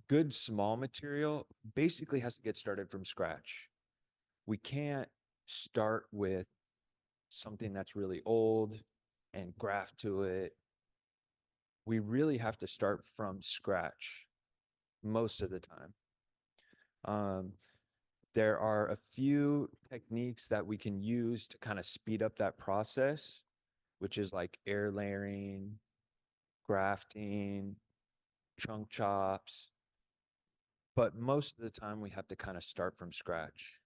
Good small material basically has to get started from scratch. We can't start with something that's really old and graft to it. We really have to start from scratch most of the time. Um, there are a few techniques that we can use to kind of speed up that process, which is like air layering, grafting, trunk chops. But most of the time, we have to kind of start from scratch,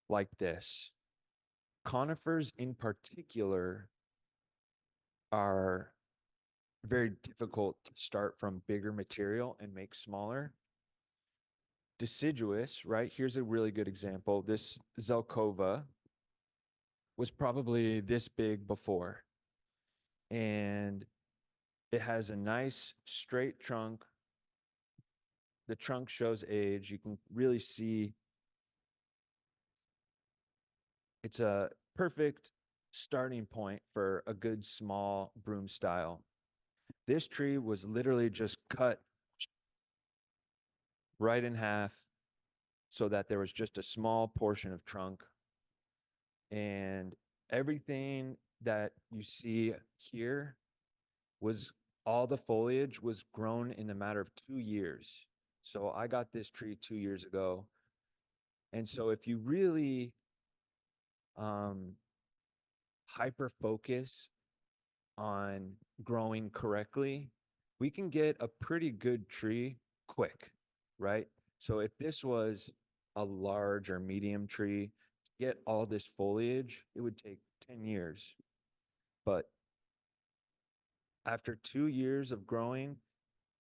like this. Conifers in particular are very difficult to start from bigger material and make smaller. Deciduous, right? Here's a really good example. This Zelkova was probably this big before, and it has a nice straight trunk. The trunk shows age. You can really see it's a perfect starting point for a good small broom style. This tree was literally just cut right in half so that there was just a small portion of trunk, and everything that you see here was all the foliage was grown in a matter of 2 years. So I got this tree 2 years ago. And so if you really um, hyper focus on growing correctly, we can get a pretty good tree quick, right? So if this was a large or medium tree, to get all this foliage, it would take 10 years. But after 2 years of growing,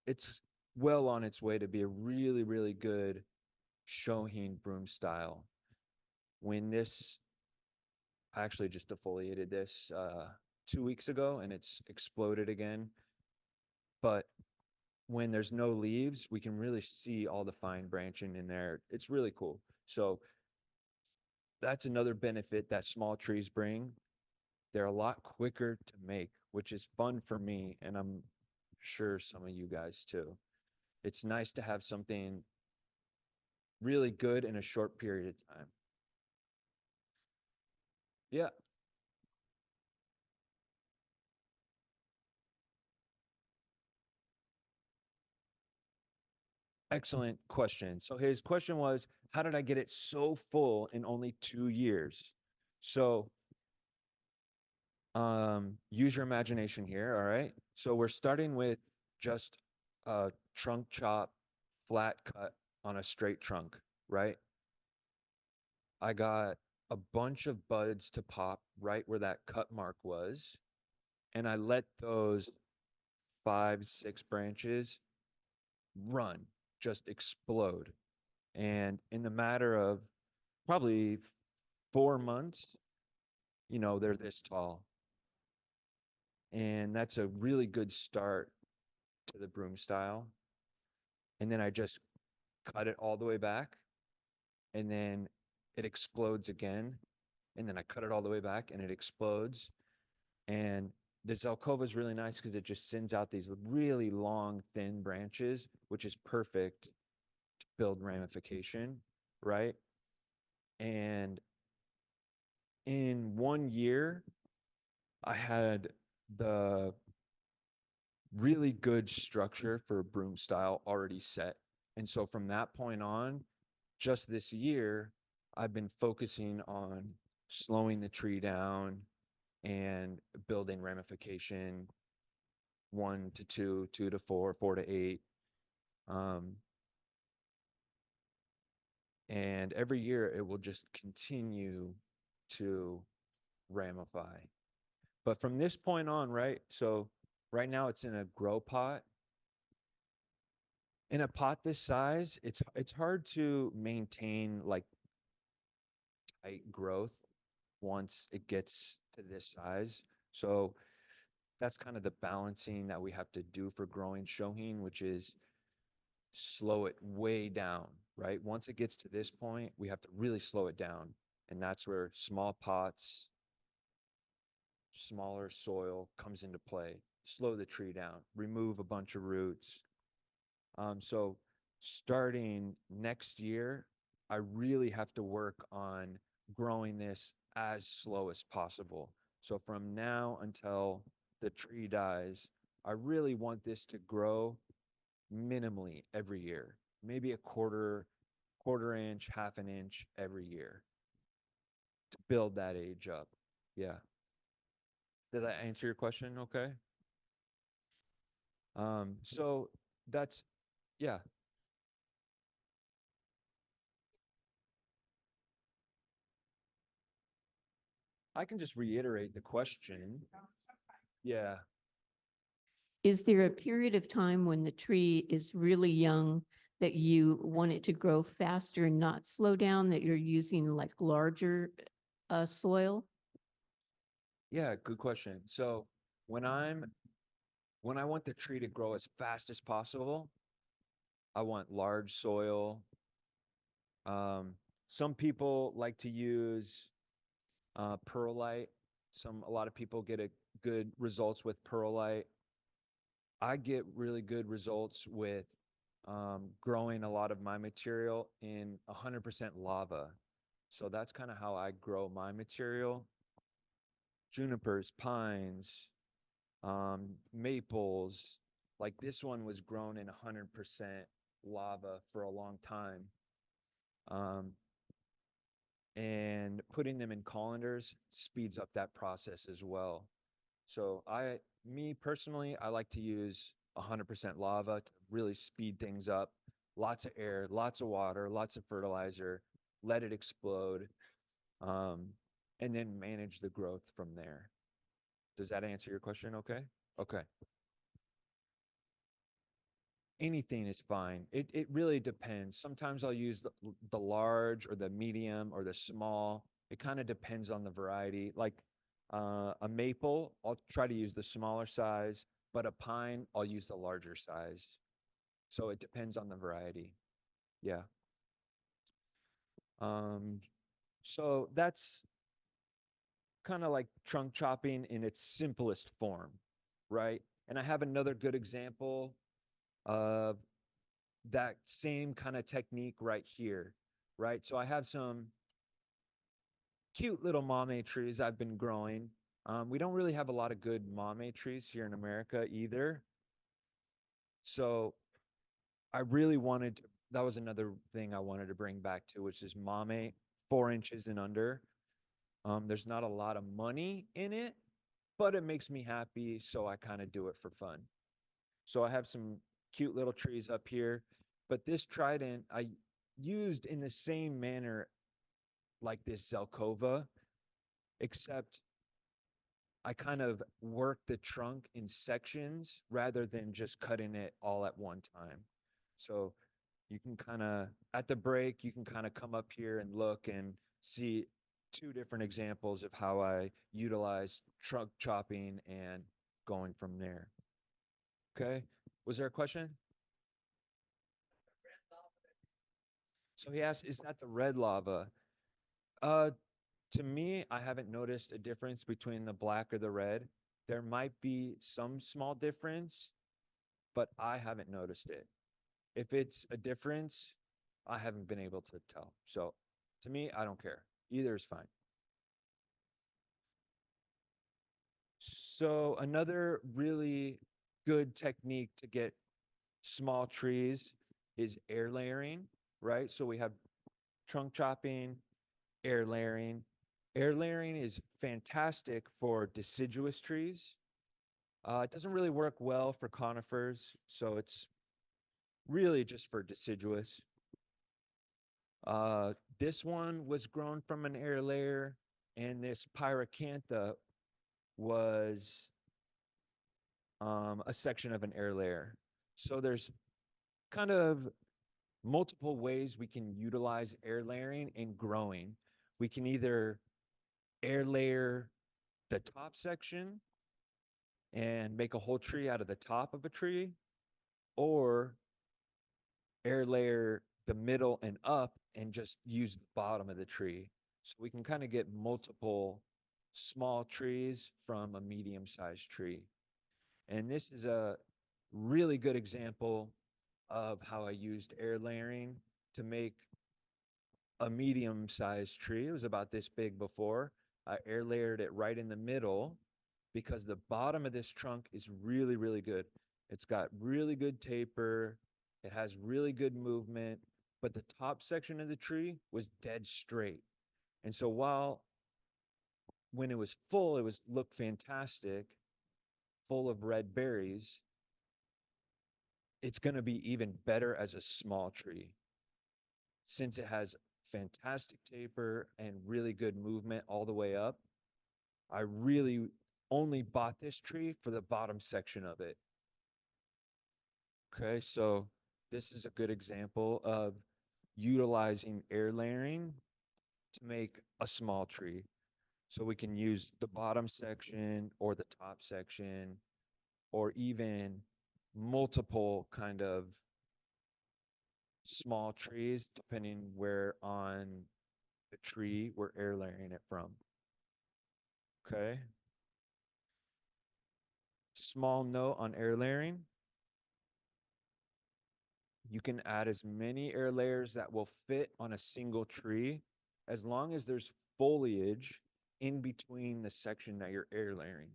it's well on its way to be a really, really good Shohin broom style. When this, I actually just defoliated this 2 weeks ago and it's exploded again. But when there's no leaves, we can really see all the fine branching in there. It's really cool. So that's another benefit that small trees bring. They're a lot quicker to make, which is fun for me, and I'm sure some of you guys too. It's nice to have something really good in a short period of time. Yeah, excellent question. So his question was, how did I get it so full in only 2 years? So use your imagination here, all right? So we're starting with just a trunk chop, flat cut on a straight trunk, right? I got a bunch of buds to pop right where that cut mark was, and I let those 5, 6 branches run, just explode. And in the matter of probably 4 months, they're this tall. And that's a really good start to the broom style. And then I just cut it all the way back, and then it explodes again. And then I cut it all the way back and it explodes. And the Zelkova is really nice because it just sends out these really long, thin branches, which is perfect to build ramification, right? And in 1 year, I had the really good structure for a broom style already set. And so from that point on, just this year, I've been focusing on slowing the tree down and building ramification 1 to 2, 2 to 4, 4 to 8. Um, and every year it will just continue to ramify. But from this point on, right? So right now it's in a grow pot. In a pot this size, it's hard to maintain like tight growth once it gets to this size. So that's kind of the balancing that we have to do for growing Shohin, which is slow it way down, right? Once it gets to this point, we have to really slow it down. And that's where small pots, smaller soil comes into play. Slow the tree down, remove a bunch of roots. So starting next year, I really have to work on growing this as slow as possible. So from now until the tree dies, I really want this to grow minimally every year, maybe a quarter inch, half an inch every year to build that age up. Yeah. Did that answer your question? Okay. So that's, yeah, I can just reiterate the question. Yeah. Is there a period of time when the tree is really young that you want it to grow faster and not slow down, that you're using like larger soil? Yeah, good question. So when I'm when I want the tree to grow as fast as possible, I want large soil. Um, some people like to use perlite. A lot of people get a good results with perlite. I get really good results with growing a lot of my material in 100% lava. So that's kind of how I grow my material. Junipers, pines, maples. Like this one was grown in 100% lava for a long time. Um, and putting them in colanders speeds up that process as well. So me personally, I like to use 100% lava to really speed things up. Lots of air, lots of water, lots of fertilizer, let it explode, um, and then manage the growth from there. Does that answer your question? Okay. Okay. Anything is fine. It really depends. Sometimes I'll use the large or the medium or the small. It kind of depends on the variety. Like a maple, I'll try to use the smaller size, but a pine, I'll use the larger size. So it depends on the variety. Yeah. Um, so that's kind of like trunk chopping in its simplest form, right? And I have another good example of that same kind of technique right here, right? So I have some cute little mame trees I've been growing. We don't really have a lot of good mame trees here in America either. So I really wanted to, that was another thing I wanted to bring back to, which is mame 4 inches and under. There's not a lot of money in it, but it makes me happy. So I kind of do it for fun. So I have some cute little trees up here, but this trident I used in the same manner like this Zelkova, except I kind of work the trunk in sections rather than just cutting it all at one time. So you can kind of, at the break, you can kind of come up here and look and see two different examples of how I utilize trunk chopping and going from there. Okay. Was there a question? So he asked, is that the red lava? Uh, to me, I haven't noticed a difference between the black or the red. There might be some small difference, but I haven't noticed it. If it's a difference, I haven't been able to tell. So to me, I don't care. Either is fine. So another really good technique to get small trees is air layering, right? So we have trunk chopping, air layering. Air layering is fantastic for deciduous trees. It doesn't really work well for conifers, so it's really just for deciduous. This one was grown from an air layer, and this pyracantha was a section of an air layer. So there's kind of multiple ways we can utilize air layering in growing. We can either air layer the top section and make a whole tree out of the top of a tree, or air layer the middle and up and just use the bottom of the tree. So we can kind of get multiple small trees from a medium sized tree. And this is a really good example of how I used air layering to make a medium-sized tree. It was about this big before. I air layered it right in the middle because the bottom of this trunk is really, really good. It's got really good taper. It has really good movement, but the top section of the tree was dead straight. And so while when it was full, it was looked fantastic, full of red berries, it's going to be even better as a small tree since it has fantastic taper and really good movement all the way up. I really only bought this tree for the bottom section of it. Okay, so this is a good example of utilizing air layering to make a small tree. So we can use the bottom section or the top section or even multiple kind of small trees, depending where on the tree we're air layering it from. Okay. Small note on air layering. You can add as many air layers that will fit on a single tree as long as there's foliage in between the section that you're air layering.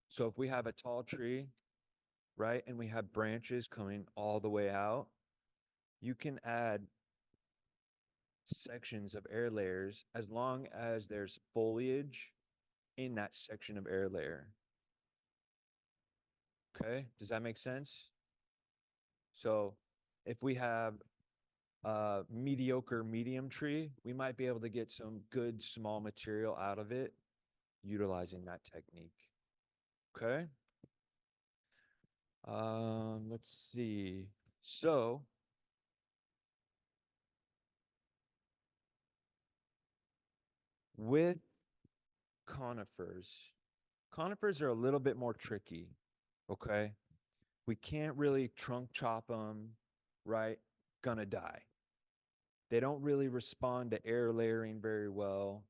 So if we have a tall tree, right, and we have branches coming all the way out, you can add sections of air layers as long as there's foliage in that section of air layer. Okay, does that make sense? So if we have a mediocre medium tree, we might be able to get some good small material out of it utilizing that technique. Okay. Let's see. So with conifers, conifers are a little bit more tricky. Okay. We can't really trunk chop them, right? Gonna die. They don't really respond to air layering very well.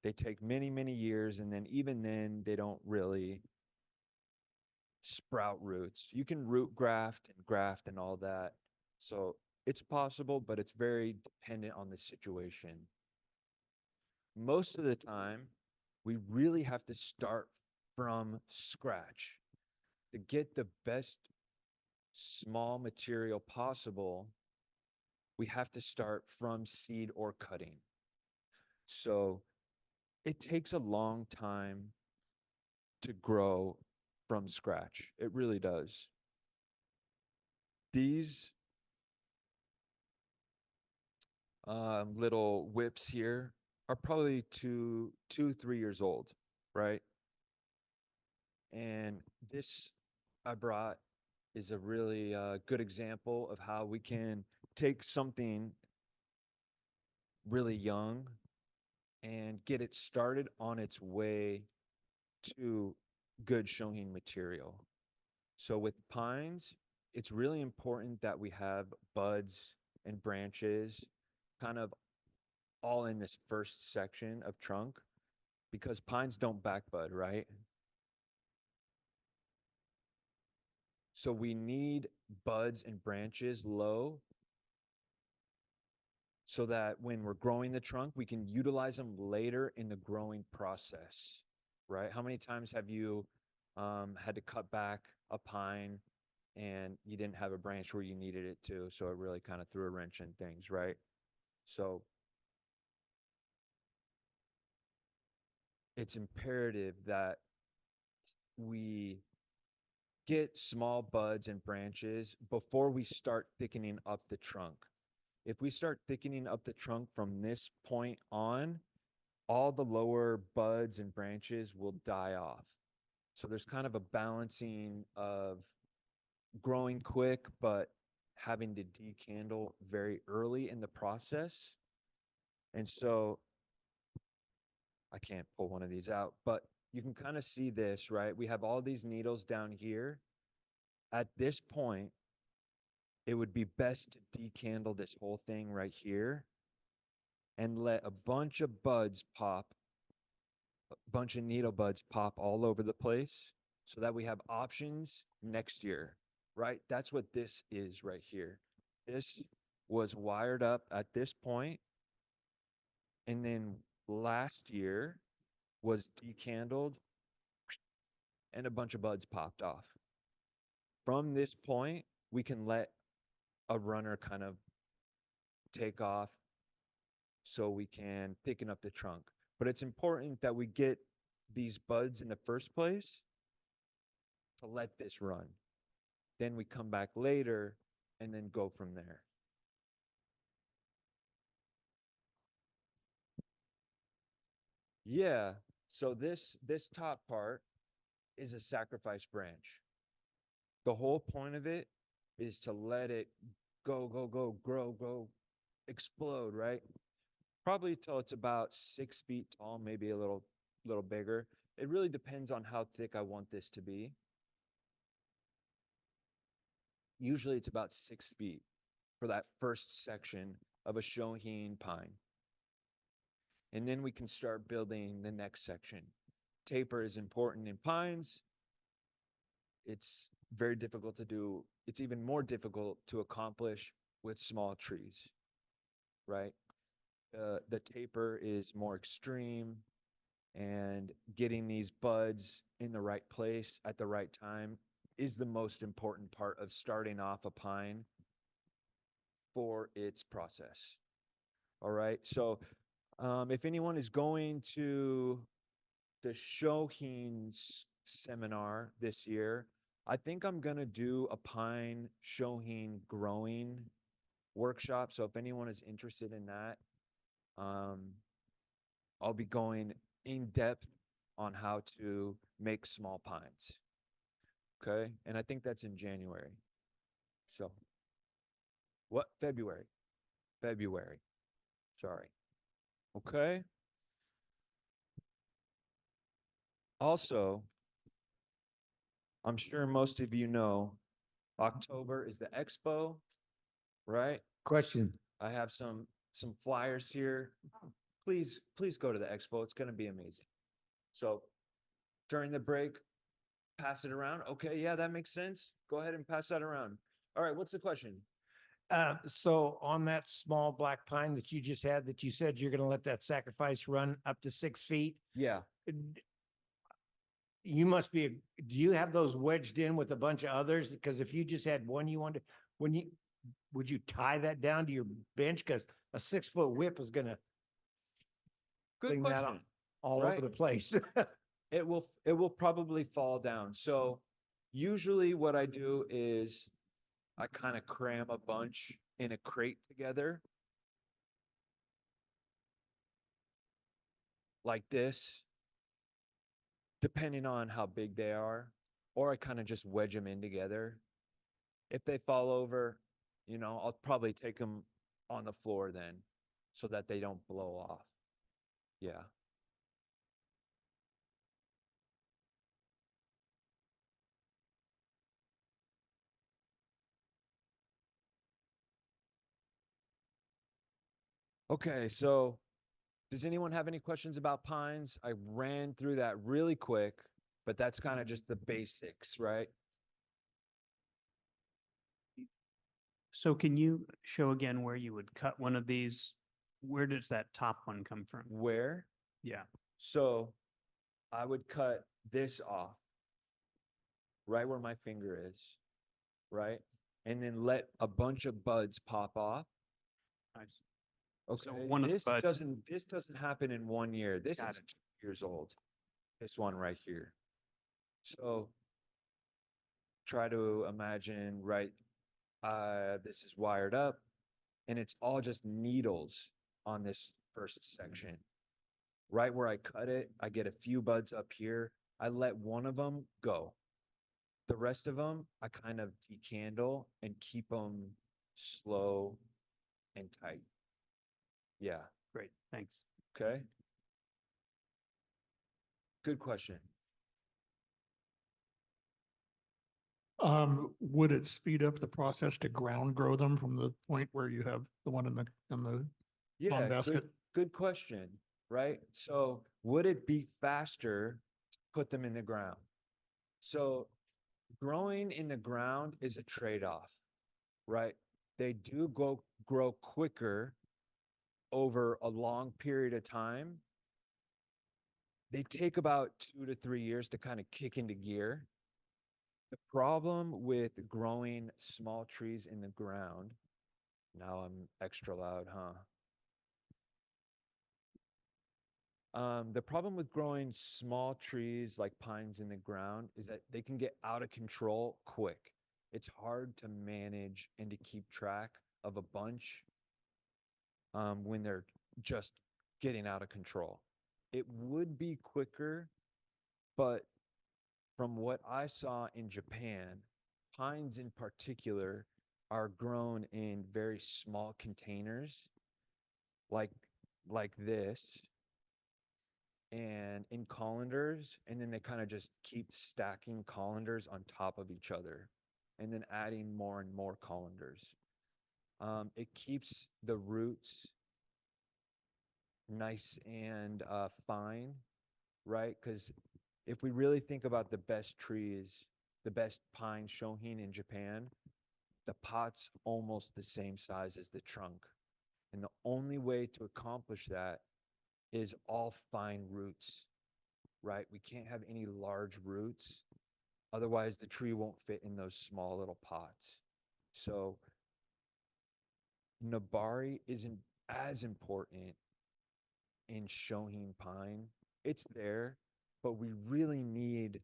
They take many, many years, and then even then, they don't really sprout roots. You can root graft and all that. So it's possible, but it's very dependent on the situation. Most of the time, we really have to start from scratch to get the best small material possible. We have to start from seed or cutting. So it takes a long time to grow from scratch. It really does. These little whips here are probably 3 years old, right? And this I brought is a really good example of how we can take something really young and get it started on its way to good Shohin material. So with pines, it's really important that we have buds and branches kind of all in this first section of trunk because pines don't backbud, right? So we need buds and branches low so that when we're growing the trunk, we can utilize them later in the growing process, right? How many times have you had to cut back a pine and you didn't have a branch where you needed it to, so it really kind of threw a wrench in things, right? So it's imperative that we get small buds and branches before we start thickening up the trunk. If we start thickening up the trunk from this point on, all the lower buds and branches will die off. So there's kind of a balancing of growing quick, but having to decandle very early in the process. And so I can't pull one of these out, but you can kind of see this, right? We have all these needles down here. At this point, it would be best to decandle this whole thing right here and let a bunch of buds pop, a bunch of needle buds pop all over the place so that we have options next year. right? That's what this is right here. This was wired up at this point, and then last year was decandled and a bunch of buds popped off. From this point, we can let a runner kind of take off so we can thicken up the trunk. But it's important that we get these buds in the first place to let this run. Then we come back later and then go from there. Yeah, so this top part is a sacrifice branch. The whole point of it is to let it go, go, go, grow, explode, right? Probably till it's about 6 feet tall, maybe a little bigger. It really depends on how thick I want this to be. Usually it's about 6 feet for that first section of a Shohin pine. And then we can start building the next section. Taper is important in pines. It's very difficult to do. It's even more difficult to accomplish with small trees, right? The taper is more extreme, and getting these buds in the right place at the right time is the most important part of starting off a pine for its process. All right. So if anyone is going to the Shohin seminar this year, I think I'm going to do a pine Shohin growing workshop. So if anyone is interested in that, I'll be going in depth on how to make small pines. Okay. And I think that's in January. So what? February. February. Sorry. Okay. Also, I'm sure most of you know October is the expo, right? Question. I have some flyers here. Please go to the expo. It's going to be amazing. So during the break, pass it around. Okay, yeah, that makes sense. Go ahead and pass that around. All right, what's the question? So on that small black pine that you just had, that you said you're going to let that sacrifice run up to 6 feet, Yeah. you must be, do you have those wedged in with a bunch of others? Because if you just had one, would you tie that down to your bench? Because a 6-foot whip is going to Good fling that question. all Right. over the place. It will probably fall down. So usually what I do is I kind of cram a bunch in a crate together like this, depending on how big they are, or I kind of just wedge them in together. If they fall over, I'll probably take them on the floor then so that they don't blow off. Yeah. Okay, so does anyone have any questions about pines? I ran through that really quick, but that's kind of just the basics, right? So can you show again where you would cut one of these? Where does that top one come from? Where? Yeah, So I would cut this off right where my finger is, right? And then let a bunch of buds pop off. I see. Okay. So one of the buds- This doesn't happen in 1 year. This Got is it. 2 years old. This one right here. So try to imagine, right? This is wired up and it's all just needles on this first section. Right where I cut it, I get a few buds up here. I let one of them go. The rest of them, I kind of decandle and keep them slow and tight. Yeah. Great, thanks. Okay. Good question. Would it speed up the process to ground grow them from the point where you have the one in the Yeah, lawn basket? good question, right? So would it be faster to put them in the ground? So growing in the ground is a trade-off, right? They do grow quicker over a long period of time. They take about 2 to 3 years to kind of kick into gear. The problem with growing small trees in the ground, now I'm extra loud, huh? The problem with growing small trees like pines in the ground is that they can get out of control quick. It's hard to manage and to keep track of a bunch when they're just getting out of control. It would be quicker, but from what I saw in Japan, pines in particular are grown in very small containers like this and in colanders, and then they kind of just keep stacking colanders on top of each other and then adding more and more colanders. It keeps the roots nice and fine, right? Because if we really think about the best trees, the best pine Shohin in Japan, the pot's almost the same size as the trunk. And the only way to accomplish that is all fine roots, right? We can't have any large roots. Otherwise, the tree won't fit in those small little pots. So Nabari isn't as important in Shohin pine. It's there, but we really need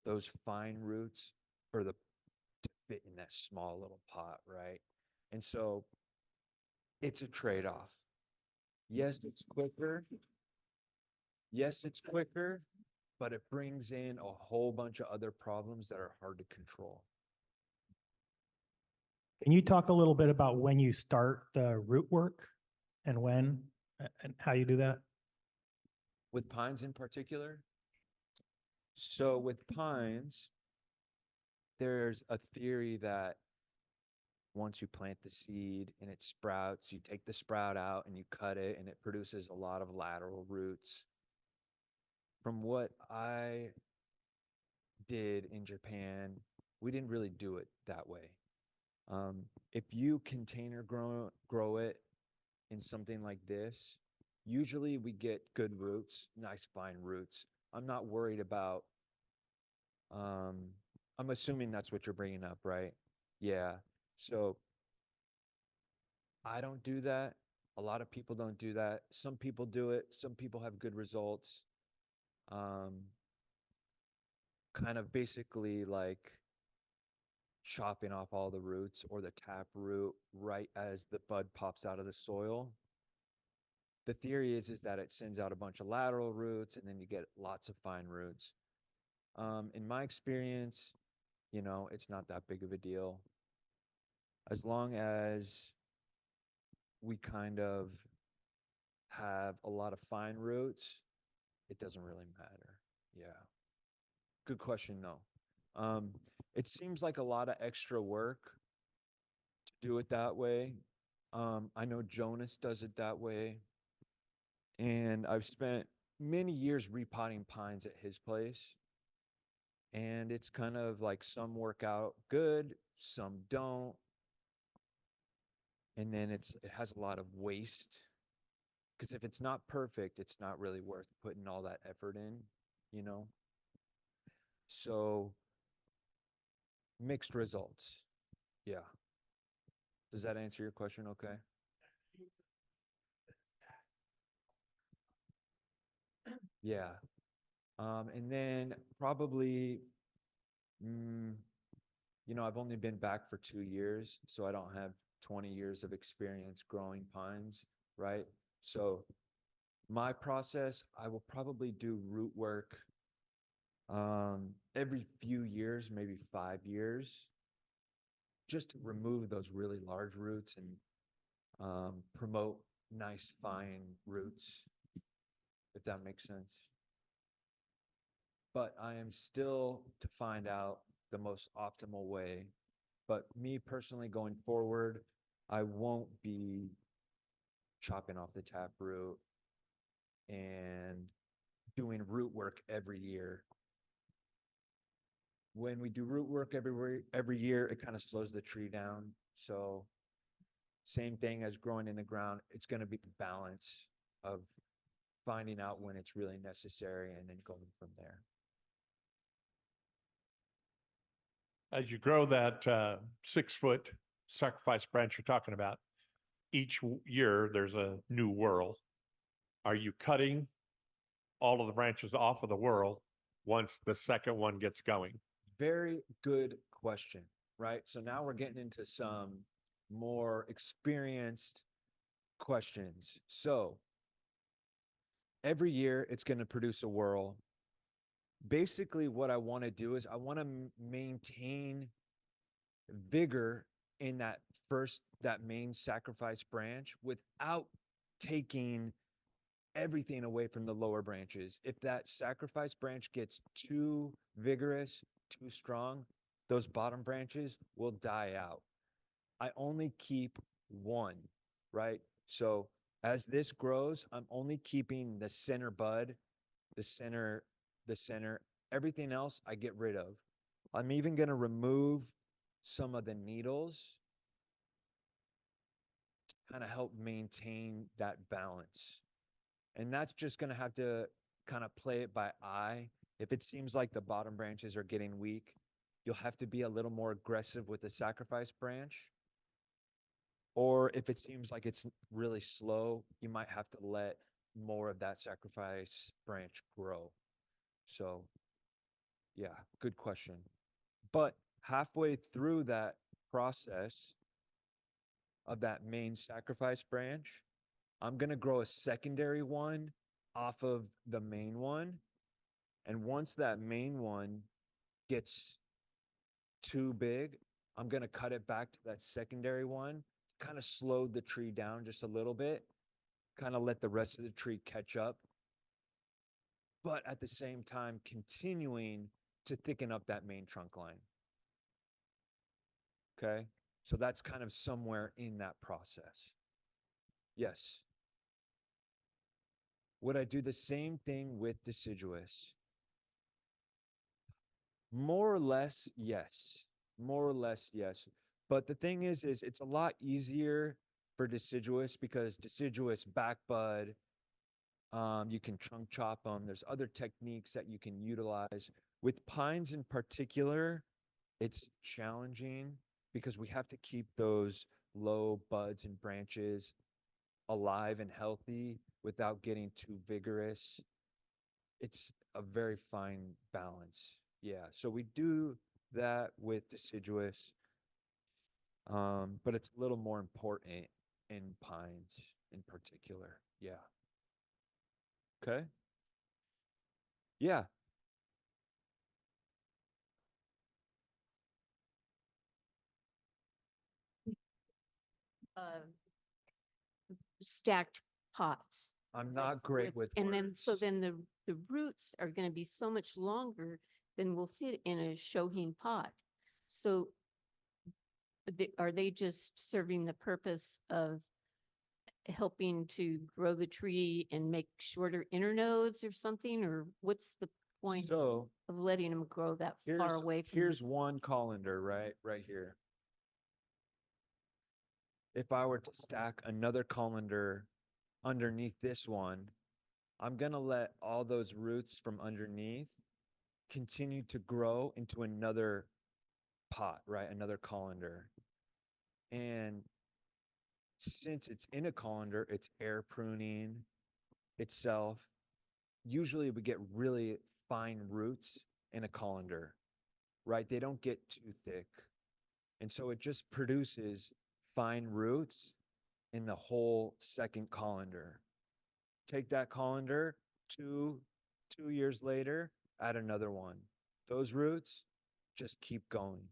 those fine roots for the to fit in that small little pot, right? And so it's a trade-off. Yes, it's quicker. Yes, it's quicker, but it brings in a whole bunch of other problems that are hard to control. Can you talk a little bit about when you start the root work and when and how you do that? With pines in particular? So with pines, there's a theory that once you plant the seed and it sprouts, you take the sprout out and you cut it and it produces a lot of lateral roots. From what I did in Japan, we didn't really do it that way. If you container grow it in something like this, usually we get good roots, nice fine roots. I'm not worried about, I'm assuming that's what you're bringing up, right? Yeah. So I don't do that. A lot of people don't do that. Some people do it. Some people have good results. Kind of basically like chopping off all the roots or the tap root right as the bud pops out of the soil. The theory is that it sends out a bunch of lateral roots and then you get lots of fine roots. In my experience, you know, it's not that big of a deal. As long as we kind of have a lot of fine roots, it doesn't really matter. Yeah. Good question, though. It seems like a lot of extra work to do it that way. I know Jonas does it that way. And I've spent many years repotting pines at his place. And it's kind of like some work out good, some don't. And then it has a lot of waste. Because if it's not perfect, it's not really worth putting all that effort in, you know? So mixed results. Yeah. Does that answer your question okay? Yeah. And then probably, you know, I've only been back for 2 years, so I don't have 20 years of experience growing pines, right? So my process, I will probably do root work every few years, maybe 5 years, just to remove those really large roots and promote nice fine roots, if that makes sense. But I am still to find out the most optimal way. But me personally going forward, I won't be chopping off the taproot and doing root work every year. when we do root work every year, it kind of slows the tree down. So same thing as growing in the ground, it's going to be the balance of finding out when it's really necessary and then going from there. As you grow that 6-foot sacrifice branch you're talking about, each year there's a new whorl. Are you cutting all of the branches off of the whorl once the second one gets going? Very good question, right? So now we're getting into some more experienced questions. So every year it's going to produce a whorl. Basically, what I want to do is I want to maintain vigor in that main sacrifice branch without taking everything away from the lower branches. If that sacrifice branch gets too vigorous, too strong, those bottom branches will die out. I only keep one, right? So as this grows, I'm only keeping the center bud, the center, everything else I get rid of. I'm even going to remove some of the needles to kind of help maintain that balance. And that's just going to have to kind of play it by eye. If it seems like the bottom branches are getting weak, you'll have to be a little more aggressive with the sacrifice branch. Or if it seems like it's really slow, you might have to let more of that sacrifice branch grow. So, yeah, good question. But halfway through that process of that main sacrifice branch, I'm going to grow a secondary one off of the main one. And once that main one gets too big, I'm going to cut it back to that secondary one, kind of slow the tree down just a little bit, kind of let the rest of the tree catch up. But at the same time, continuing to thicken up that main trunk line. Okay, so that's kind of somewhere in that process. Yes. Would I do the same thing with deciduous? More or less, yes. More or less, yes. But the thing is it's a lot easier for deciduous because deciduous back bud, you can trunk chop them. There's other techniques that you can utilize. With pines in particular, it's challenging because we have to keep those low buds and branches alive and healthy without getting too vigorous. It's a very fine balance. Yeah, so we do that with deciduous, but it's a little more important in pines in particular. Yeah. Okay. Yeah. Stacked pots. I'm not great with And then, so words. then the roots are going to be so much longer than will fit in a Shohin pot. So are they just serving the purpose of helping to grow the tree and make shorter internodes or something? Or what's the point So of letting them grow that far away from? here's one colander, right here. If I were to stack another colander underneath this one, I'm going to let all those roots from underneath continue to grow into another pot, right? Another colander. And since it's in a colander, it's air pruning itself. Usually we get really fine roots in a colander, right? They don't get too thick. And so it just produces fine roots in the whole second colander. Take that colander, two years later, add another one. Those roots just keep going.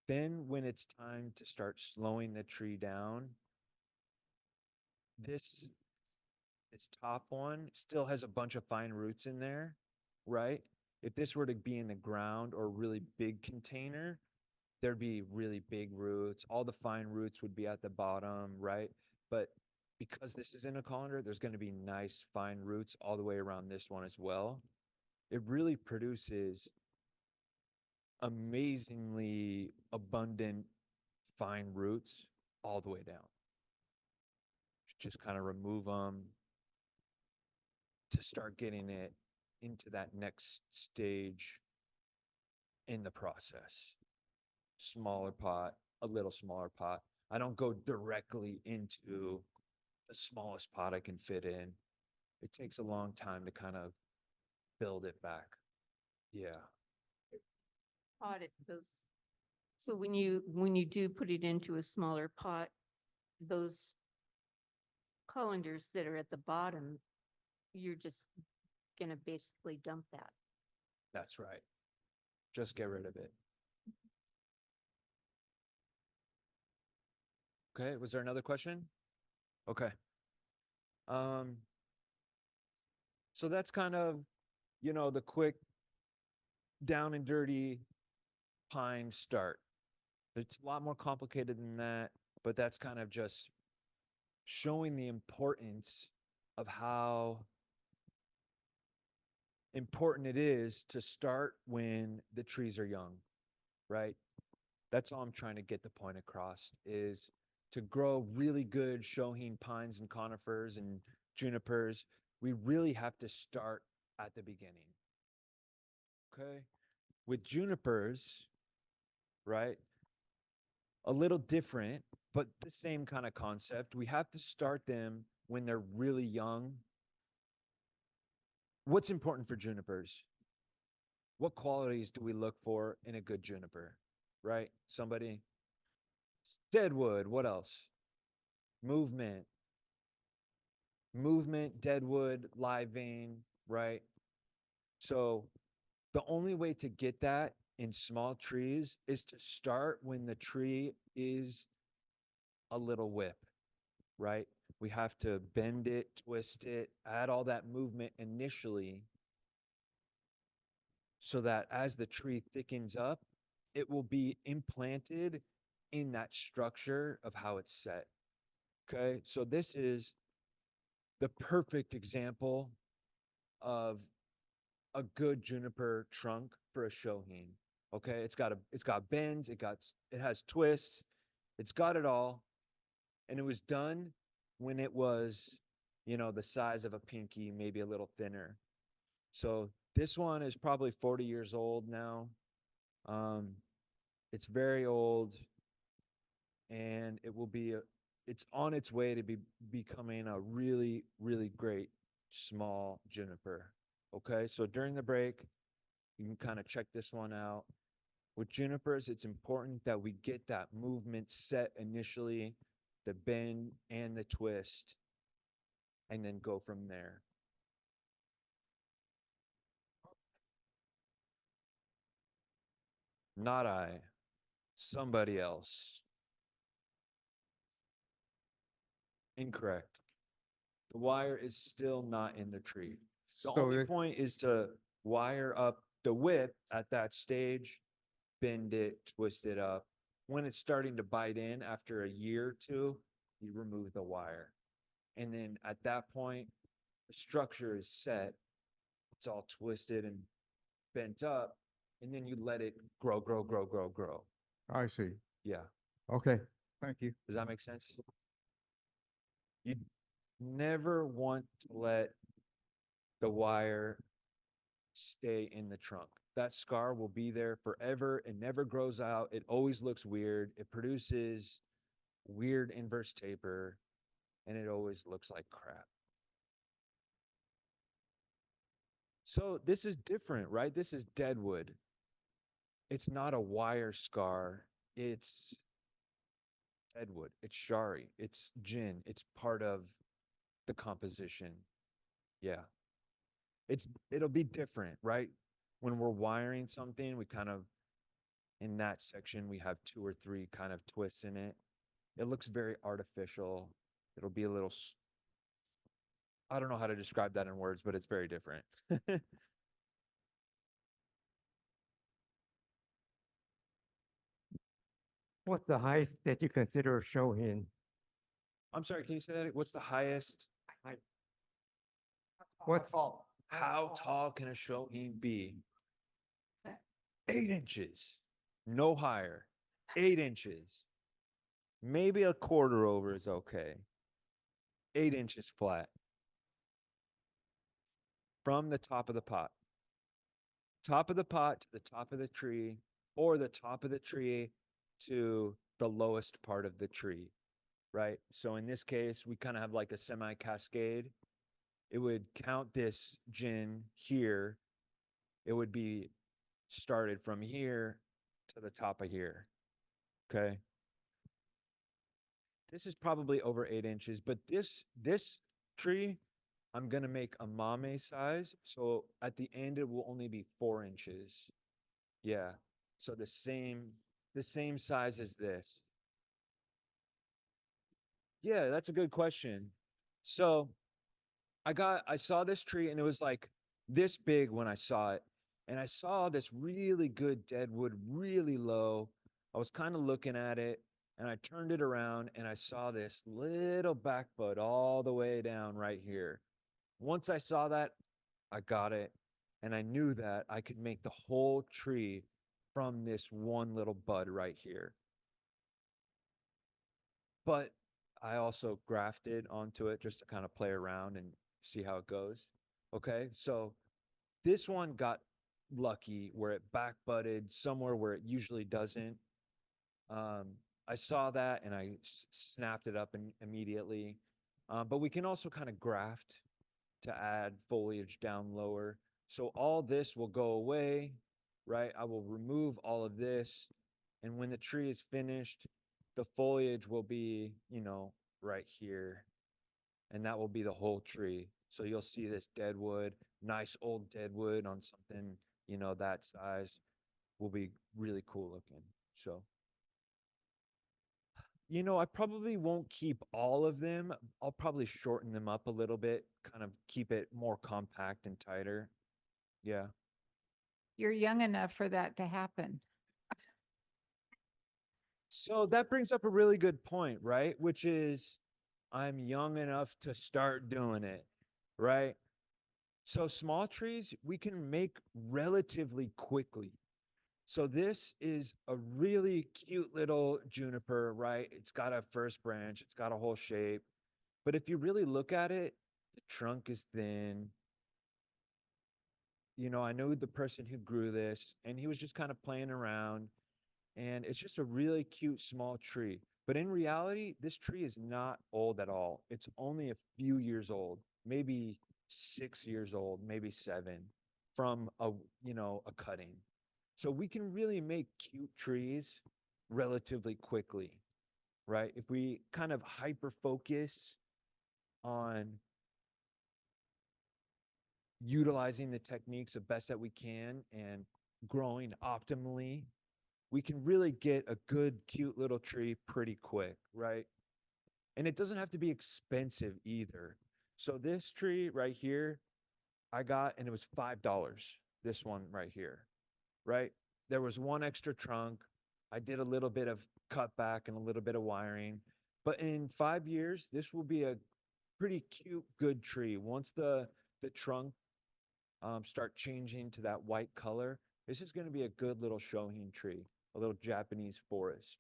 Then when it's time to start slowing the tree down, this top one still has a bunch of fine roots in there, right? If this were to be in the ground or a really big container, there'd be really big roots. All the fine roots would be at the bottom, right? But because this is in a colander, there's going to be nice fine roots all the way around this one as well. It really produces amazingly abundant fine roots all the way down. Just kind of remove them to start getting it into that next stage in the process. Smaller pot, a little smaller pot. I don't go directly into the smallest pot I can fit in. It takes a long time to kind of build it back. Yeah. Pot it goes. So when you do put it into a smaller pot, those colanders that are at the bottom, you're just gonna basically dump that. That's right. Just get rid of it. Okay, was there another question? Okay. So that's kind of, the quick down and dirty pine start. It's a lot more complicated than that, but that's kind of just showing the importance of how important it is to start when the trees are young, right? That's all I'm trying to get the point across, is to grow really good Shohin pines and conifers and junipers. We really have to start at the beginning. Okay? With junipers, right? A little different, but the same kind of concept. We have to start them when they're really young. What's important for junipers? What qualities do we look for in a good juniper? Right? Somebody? Deadwood. What else? Movement. Movement, deadwood, live vein, right? So the only way to get that in small trees is to start when the tree is a little whip, right? We have to bend it, twist it, add all that movement initially so that as the tree thickens up, it will be implanted in that structure of how it's set. Okay, so this is the perfect example of a good juniper trunk for a Shohin. Okay, it's got bends, it has twists, it's got it all, and it was done when it was, the size of a pinky, maybe a little thinner. So this one is probably 40 years old now. It's very old, and it's on its way to becoming a really, really great small juniper. Okay, so during the break, you can kind of check this one out. With junipers, it's important that we get that movement set initially, the bend and the twist, and then go from there. Not I, somebody else. Incorrect. The wire is still not in the tree. The only point is to wire up the whip at that stage, bend it, twist it up. When it's starting to bite in after a year or two, you remove the wire. And then at that point, the structure is set. It's all twisted and bent up. And then you let it grow, grow, grow, grow, grow. I see. Yeah. Okay, thank you. Does that make sense? You never want to let the wire stay in the trunk. That scar will be there forever. It never grows out. It always looks weird. It produces weird inverse taper, and it always looks like crap. So this is different, right? This is deadwood. It's not a wire scar. It's deadwood. It's shari. It's gin. It's part of the composition. Yeah. It'll be different, right? When we're wiring something, we kind of, in that section, we have 2 or 3 kind of twists in it. It looks very artificial. It'll be a little, I don't know how to describe that in words, but it's very different. What's the highest that you consider a Shohin? I'm sorry, can you say that? What's the highest? What's How tall can a Shohin be? 8 inches, no higher, 8 inches. Maybe a quarter over is okay. 8 inches flat from the top of the pot. Top of the pot to the top of the tree, or the top of the tree to the lowest part of the tree, right? So in this case, we kind of have like a semi cascade. It would count this gin here. It would be started from here to the top of here. Okay. This is probably over 8 inches, but this tree, I'm gonna make a mame size. So at the end, it will only be 4 inches. Yeah. So the same size as this. Yeah, that's a good question. So I saw this tree and it was like this big when I saw it. And I saw this really good deadwood, really low. I was kind of looking at it and I turned it around and I saw this little back bud all the way down right here. Once I saw that, I got it. And I knew that I could make the whole tree from this one little bud right here. But I also grafted onto it just to kind of play around and see how it goes. Okay, so this one got lucky where it back budded somewhere where it usually doesn't. I saw that and I snapped it up immediately. But we can also kind of graft to add foliage down lower. So all this will go away, right? I will remove all of this. And when the tree is finished, the foliage will be, right here. And that will be the whole tree. So you'll see this deadwood, nice old deadwood on something, that size will be really cool looking. So, I probably won't keep all of them. I'll probably shorten them up a little bit, kind of keep it more compact and tighter. Yeah. You're young enough for that to happen. So that brings up a really good point, right? Which is I'm young enough to start doing it, right? So small trees we can make relatively quickly. So this is a really cute little juniper, right? It's got a first branch, it's got a whole shape. But if you really look at it, the trunk is thin. I know the person who grew this and he was just kind of playing around. And it's just a really cute small tree. But in reality, this tree is not old at all. It's only a few years old, maybe 6 years old, maybe 7 from a cutting. So we can really make cute trees relatively quickly, right? If we kind of hyper focus on utilizing the techniques the best that we can and growing optimally, we can really get a good, cute little tree pretty quick, right? And it doesn't have to be expensive either. So this tree right here, I got, and it was $5. This one right here, right? There was one extra trunk. I did a little bit of cutback and a little bit of wiring. But in 5 years, this will be a pretty cute, good tree. Once the trunk start changing to that white color, this is going to be a good little Shohin tree, a little Japanese forest,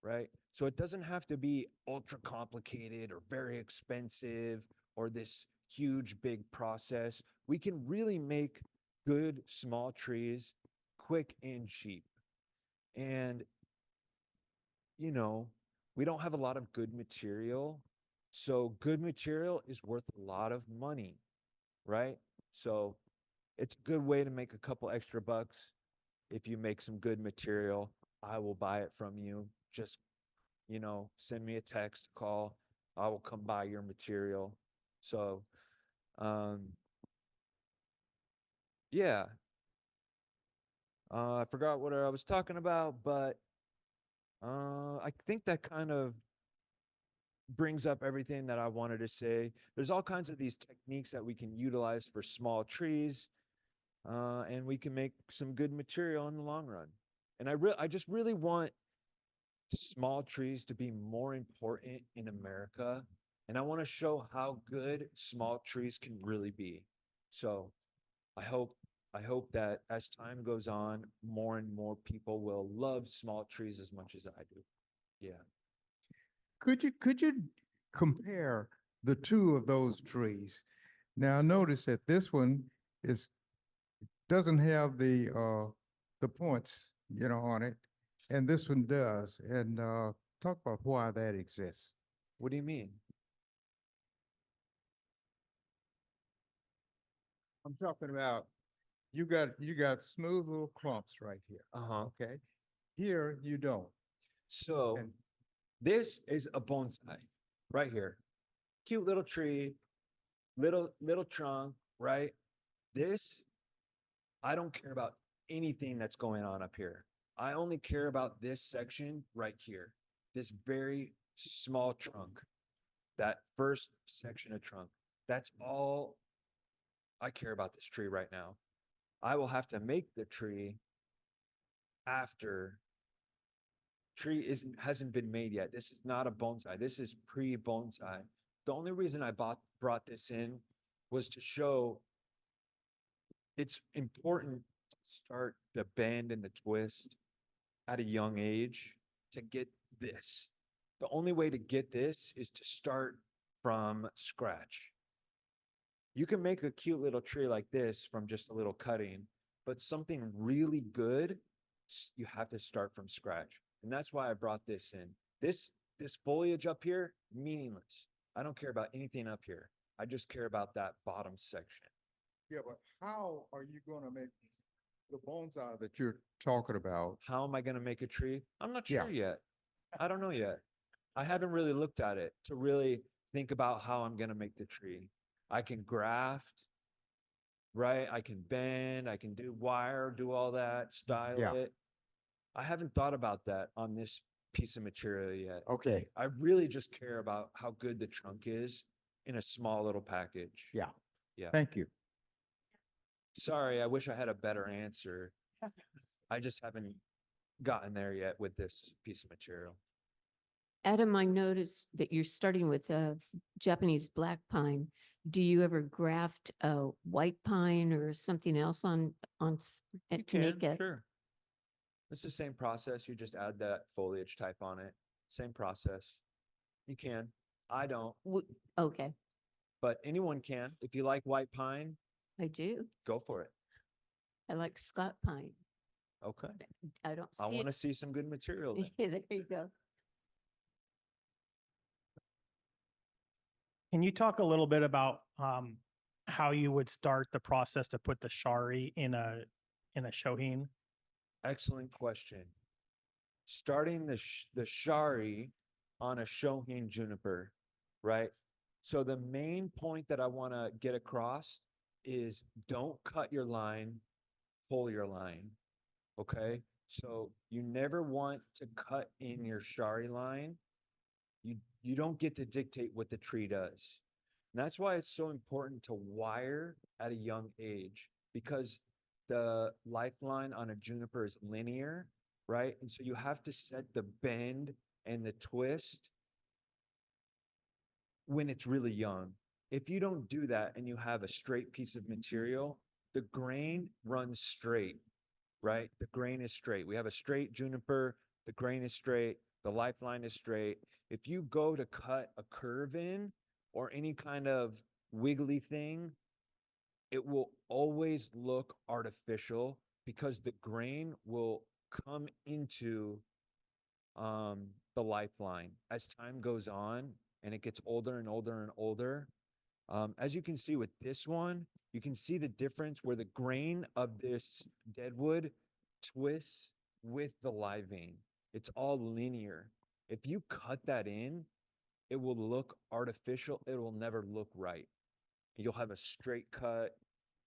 right? So it doesn't have to be ultra complicated or very expensive or this huge, big process. We can really make good small trees quick and cheap. And, we don't have a lot of good material. So good material is worth a lot of money, right? So it's a good way to make a couple extra bucks. If you make some good material, I will buy it from you. Just, send me a text, call. I will come buy your material. So, yeah. I forgot what I was talking about, but I think that kind of brings up everything that I wanted to say. There's all kinds of these techniques that we can utilize for small trees, and we can make some good material in the long run. And I just really want small trees to be more important in America. And I want to show how good small trees can really be. So I hope I hope that as time goes on, more and more people will love small trees as much as I do. Yeah. Could you compare the two of those trees? Now, notice that this one doesn't have the points, on it, and this one does. And, talk about why that exists. What do you mean? I'm talking about, you got smooth little clumps right here, Uh-huh. okay? Here, you don't. So And this is a bonsai right here. Cute little tree, little trunk, right? This, I don't care about anything that's going on up here. I only care about this section right here. This very small trunk. That first section of trunk. That's all I care about this tree right now. I will have to make the tree after hasn't been made yet. This is not a bonsai. This is pre-bonsai. The only reason I brought this in was to show it's important to start the bend and the twist at a young age to get this. The only way to get this is to start from scratch. You can make a cute little tree like this from just a little cutting, but something really good, you have to start from scratch. And that's why I brought this in. This foliage up here, meaningless. I don't care about anything up here. I just care about that bottom section. yeah, but how are you gonna make the bonsai that you're talking about? How am I going to make a tree? I'm not Yeah. sure yet. I don't know yet. I haven't really looked at it to really think about how I'm going to make the tree. I can graft, right? I can bend, I can do wire, do all that, style Yeah. it. I haven't thought about that on this piece of material yet. Okay, I really just care about how good the trunk is in a small little package. yeah. Yeah. Thank you. Sorry, I wish I had a better answer. I just haven't gotten there yet with this piece of material. Adam, I noticed that you're starting with a Japanese black pine. Do you ever graft a white pine or something else You to make can, it? sure. It's the same process. You just add that foliage type on it. Same process. You can. I don't, Okay, but anyone can. If you like white pine, I do. go for it. I like Scott pine. Okay. I don't I see want to it. see some good material then. Yeah, there you go. Can you talk a little bit about how you would start the process to put the shari in a shohin? Excellent question. Starting the shari on a Shohin juniper, right? So the main point that I want to get across is don't cut your line, pull your line. Okay? So you never want to cut in your shari line. You don't get to dictate what the tree does. And that's why it's so important to wire at a young age, because the lifeline on a juniper is linear, right? And so you have to set the bend and the twist when it's really young. If you don't do that and you have a straight piece of material, the grain runs straight, right? The grain is straight. We have a straight juniper, the grain is straight, the lifeline is straight. If you go to cut a curve in or any kind of wiggly thing, it will always look artificial because the grain will come into the lifeline as time goes on and it gets older and older and older. As you can see with this one, you can see the difference where the grain of this deadwood twists with the live vein. It's all linear. If you cut that in, it will look artificial. It will never look right. You'll have a straight cut.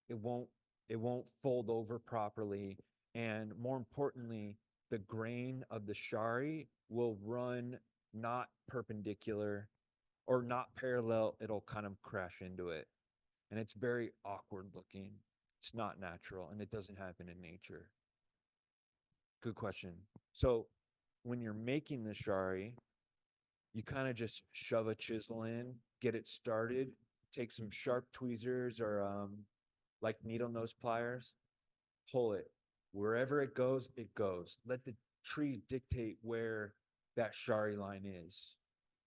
It won't fold over properly. And more importantly, the grain of the shari will run not perpendicular or not parallel. It'll kind of crash into it. And it's very awkward looking. It's not natural and it doesn't happen in nature. Good question. So when you're making the shari, you kind of just shove a chisel in, get it started, take some sharp tweezers or like needle nose pliers, pull it. Wherever it goes, it goes. Let the tree dictate where that shari line is,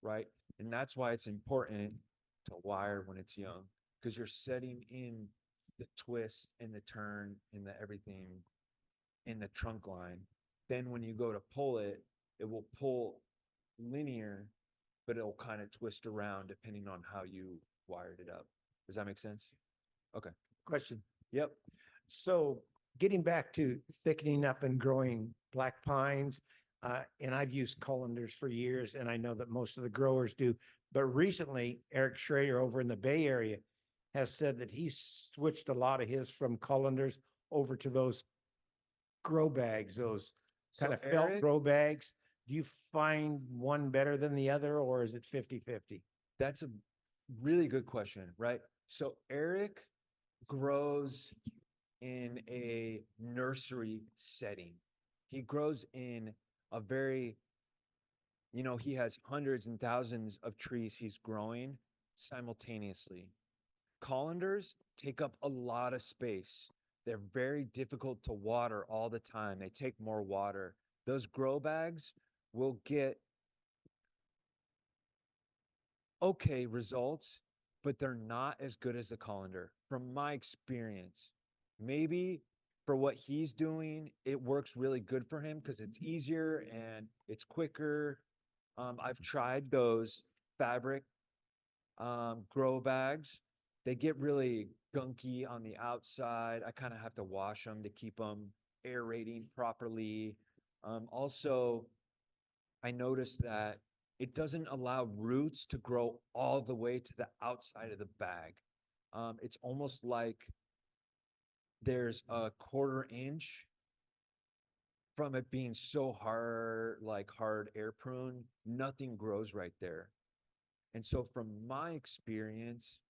right? And that's why it's important to wire when it's young, because you're setting in the twist and the turn and the everything in the trunk line. Then when you go to pull it, it will pull linear, but it'll kind of twist around depending on how you wired it up. Does that make sense? Okay. Question. Yep. So getting back to thickening up and growing black pines, and I've used colanders for years, and I know that most of the growers do. But recently, Eric Schrader over in the Bay Area has said that he's switched a lot of his from colanders over to those grow bags, those So kind of felt Eric- grow bags. Do you find one better than the other, or is it 50-50? That's a really good question, right? So Eric grows in a nursery setting. He grows in a very, he has hundreds and thousands of trees he's growing simultaneously. Colanders take up a lot of space. They're very difficult to water all the time. They take more water. Those grow bags will get okay results, but they're not as good as the colander from my experience. Maybe for what he's doing, it works really good for him because it's easier and it's quicker. I've tried those fabric grow bags. They get really gunky on the outside. I kind of have to wash them to keep them aerating properly. Also, I noticed that it doesn't allow roots to grow all the way to the outside of the bag. It's almost like there's a 1/4 inch from it being so hard, like hard air prune, nothing grows right there. And so from my experience,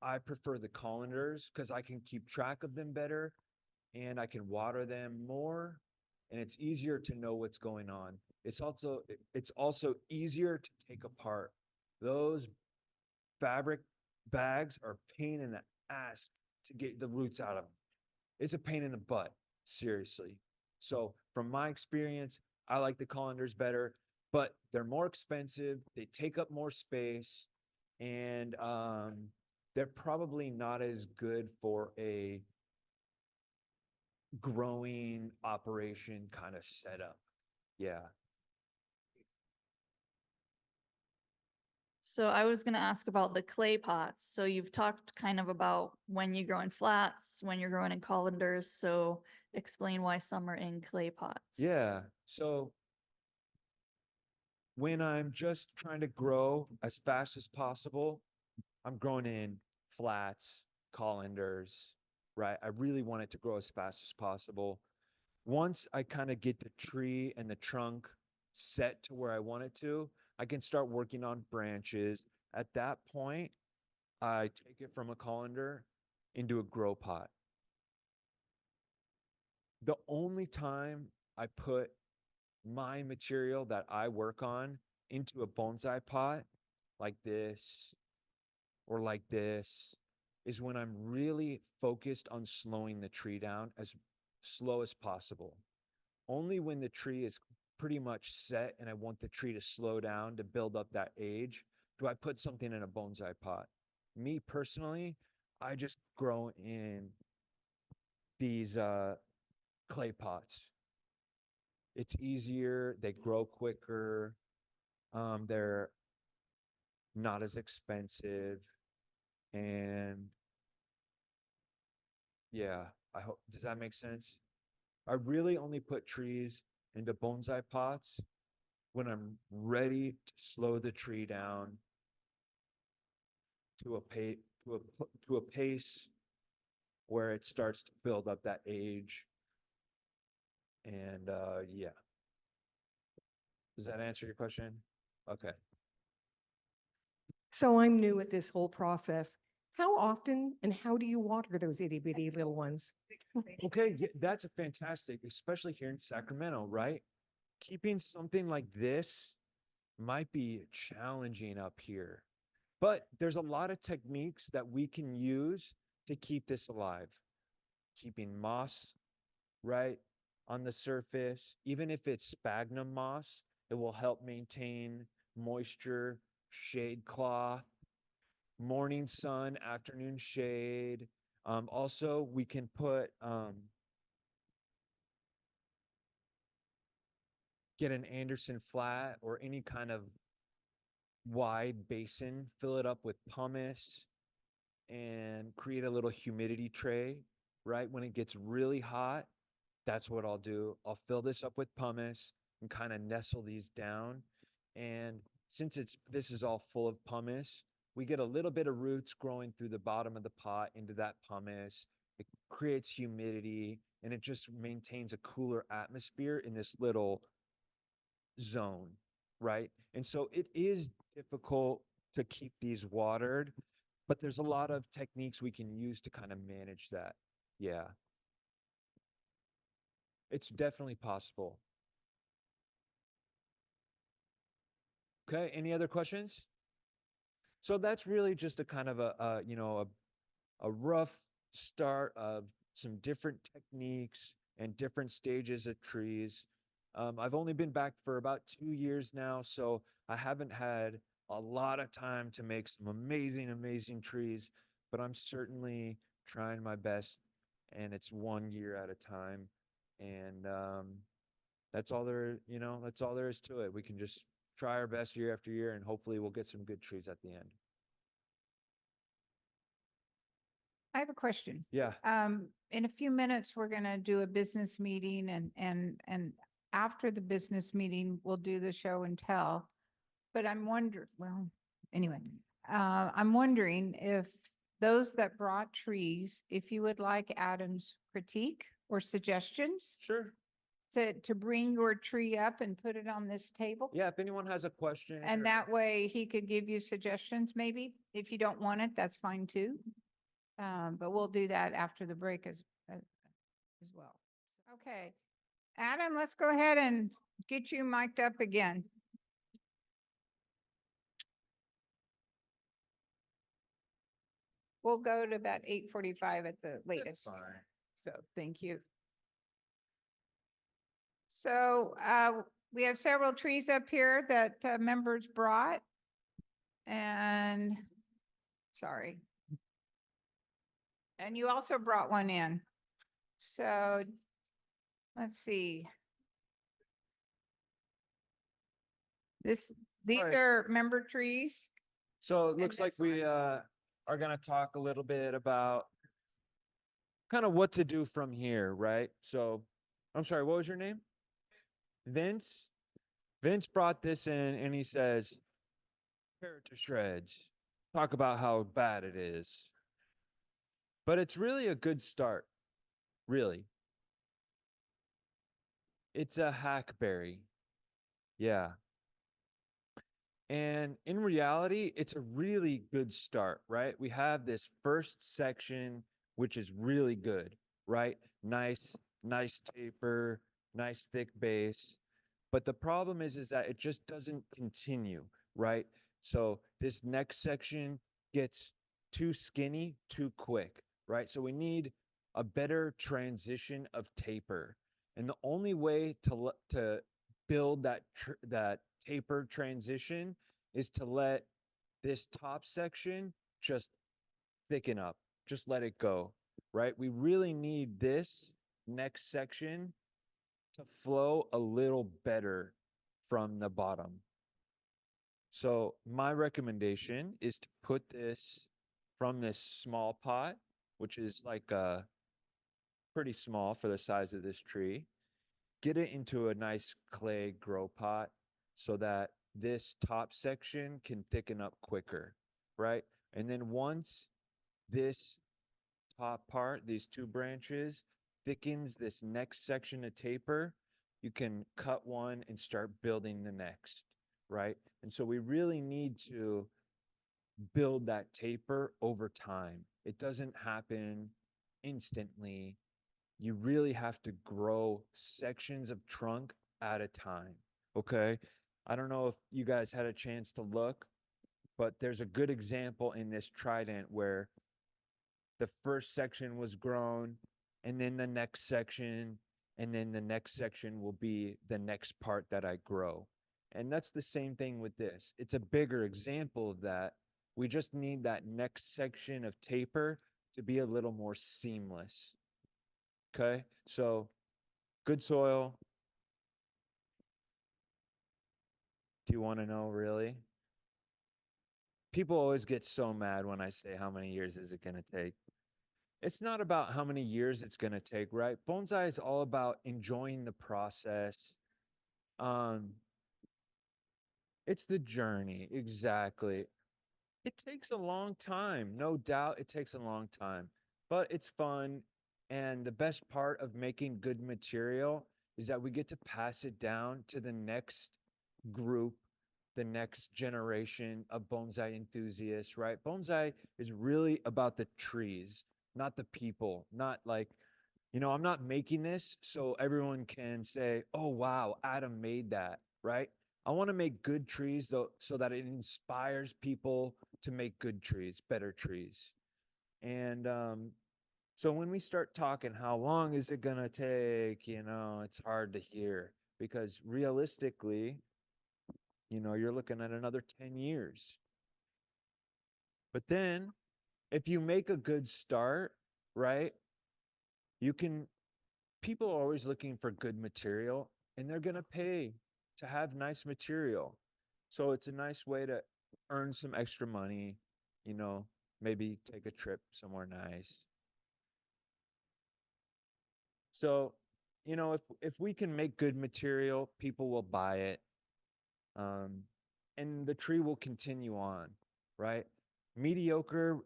I prefer the colanders because I can keep track of them better and I can water them more and it's easier to know what's going on. It's also easier to take apart. Those fabric bags are a pain in the ass to get the roots out of them. It's a pain in the butt, seriously. So from my experience, I like the colanders better, but they're more expensive. They take up more space and they're probably not as good for a growing operation kind of setup. Yeah. So I was going to ask about the clay pots. So you've talked kind of about when you grow in flats, when you're growing in colanders. So explain why some are in clay pots. Yeah. So when I'm just trying to grow as fast as possible, I'm growing in flats, colanders, right? I really want it to grow as fast as possible. Once I kind of get the tree and the trunk set to where I want it to, I can start working on branches. At that point, I take it from a colander into a grow pot. The only time I put my material that I work on into a bonsai pot like this or like this is when I'm really focused on slowing the tree down as slow as possible. Only when the tree is pretty much set and I want the tree to slow down to build up that age do I put something in a bonsai pot. Me personally, I just grow in these clay pots. It's easier, they grow quicker, they're not as expensive, and yeah, I hope, does that make sense? I really only put trees into bonsai pots when I'm ready to slow the tree down to a pace where it starts to build up that age. And yeah. Does that answer your question? Okay. So I'm new at this whole process. How often and how do you water those itty bitty little ones? Okay, yeah, that's a fantastic, especially here in Sacramento, right? Keeping something like this might be challenging up here, but there's a lot of techniques that we can use to keep this alive. Keeping moss right, on the surface. Even if it's sphagnum moss, it will help maintain moisture, shade cloth, morning sun, afternoon shade. Also, we can put, get an Anderson flat or any kind of wide basin, fill it up with pumice and create a little humidity tray, right? When it gets really hot, that's what I'll do. I'll fill this up with pumice and kind of nestle these down. And since this is all full of pumice, we get a little bit of roots growing through the bottom of the pot into that pumice. It creates humidity and it just maintains a cooler atmosphere in this little zone, right? And so it is difficult to keep these watered, but there's a lot of techniques we can use to kind of manage that. Yeah. It's definitely possible. Okay, any other questions? So that's really just a kind of a rough start of some different techniques and different stages of trees. I've only been back for about 2 years now, so I haven't had a lot of time to make some amazing, amazing trees, but I'm certainly trying my best, and it's 1 year at a time. And that's all that's all there is to it. We can just try our best year after year, and hopefully we'll get some good trees at the end. I have a question. Yeah. In a few minutes, we're gonna do a business meeting and after the business meeting, we'll do the show and tell. But I'm wondering, well, anyway, I'm wondering if those that brought trees, if you would like Adam's critique or suggestions Sure. to bring your tree up and put it on this table. Yeah, if anyone has a question. And or- that way he could give you suggestions, maybe. If you don't want it, that's fine too. But we'll do that after the break as well. Okay. Adam, let's go ahead and get you mic'd up again. We'll go to about 8:45 at the latest. fine. So thank you. So we have several trees up here that members brought. And sorry. And you also brought one in. So let's see. These right. are member trees. So it looks like this we are going to talk a little bit about kind of what to do from here, right? So I'm sorry, what was your name? Vince? Vince brought this in and he says, tear it to shreds. Talk about how bad it is. But it's really a good start, really. It's a hackberry. Yeah. And in reality, it's a really good start, right? We have this first section, which is really good, right? Nice taper, nice thick base. But the problem is that it just doesn't continue, right? So this next section gets too skinny too quick, right? So we need a better transition of taper. And the only way to build that taper transition is to let this top section just thicken up, just let it go, right? We really need this next section to flow a little better from the bottom. So my recommendation is to put this from this small pot, which is like pretty small for the size of this tree, get it into a nice clay grow pot so that this top section can thicken up quicker, right? And then once this top part, these two branches, thickens this next section of taper, you can cut one and start building the next, right? And so we really need to build that taper over time. It doesn't happen instantly. You really have to grow sections of trunk at a time, okay? I don't know if you guys had a chance to look, but there's a good example in this trident where the first section was grown and then the next section And then the next section will be the next part that I grow. And that's the same thing with this. It's a bigger example of that. We just need that next section of taper to be a little more seamless. Okay, so good soil. Do you want to know really? People always get so mad when I say how many years is it going to take. It's not about how many years it's going to take, right? Bonsai is all about enjoying the process. Um, it's the journey, exactly. It takes a long time, no doubt it takes a long time, but it's fun. And the best part of making good material is that we get to pass it down to the next group, the next generation of bonsai enthusiasts, right? Bonsai is really about the trees, not the people, not like, I'm not making this so everyone can say, oh, wow, Adam made that, right? I want to make good trees though, so that it inspires people to make good trees, better trees. And so when we start talking, how long is it going to take? It's hard to hear because realistically, you're looking at another 10 years. But then if you make a good start, right, people are always looking for good material and they're going to pay to have nice material. So it's a nice way to earn some extra money, maybe take a trip somewhere nice. So, if we can make good material, people will buy it. And the tree will continue on, right? Mediocre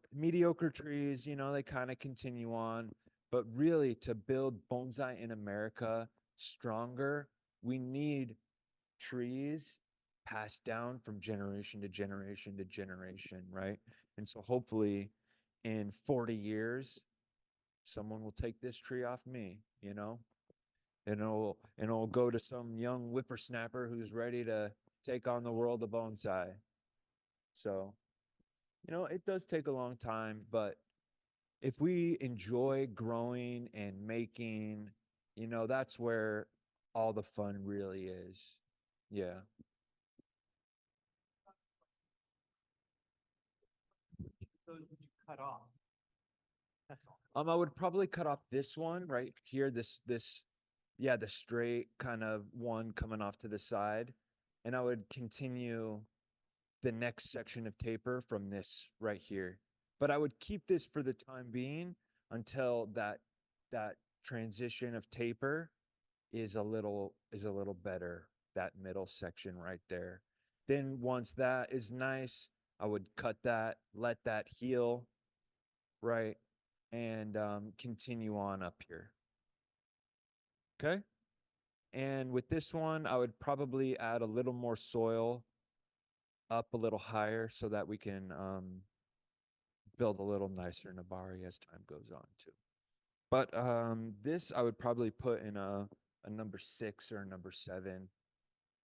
trees, they kind of continue on, but really to build bonsai in America stronger, we need trees passed down from generation to generation to generation, right? And so hopefully in 40 years, someone will take this tree off me, and it'll go to some young whippersnapper who's ready to take on the world of bonsai. So, it does take a long time, but if we enjoy growing and making, that's where all the fun really is. Yeah. Those would you cut off? That's all. I would probably cut off this one right here, yeah, the straight kind of one coming off to the side, and I would continue the next section of taper from this right here. But I would keep this for the time being until that transition of taper is a little better, that middle section right there. Then once that is nice, I would cut that, let that heal, right? And continue on up here. Okay? And with this one, I would probably add a little more soil up a little higher so that we can build a little nicer Nabari as time goes on too. But this I would probably put in a number 6 or a number 7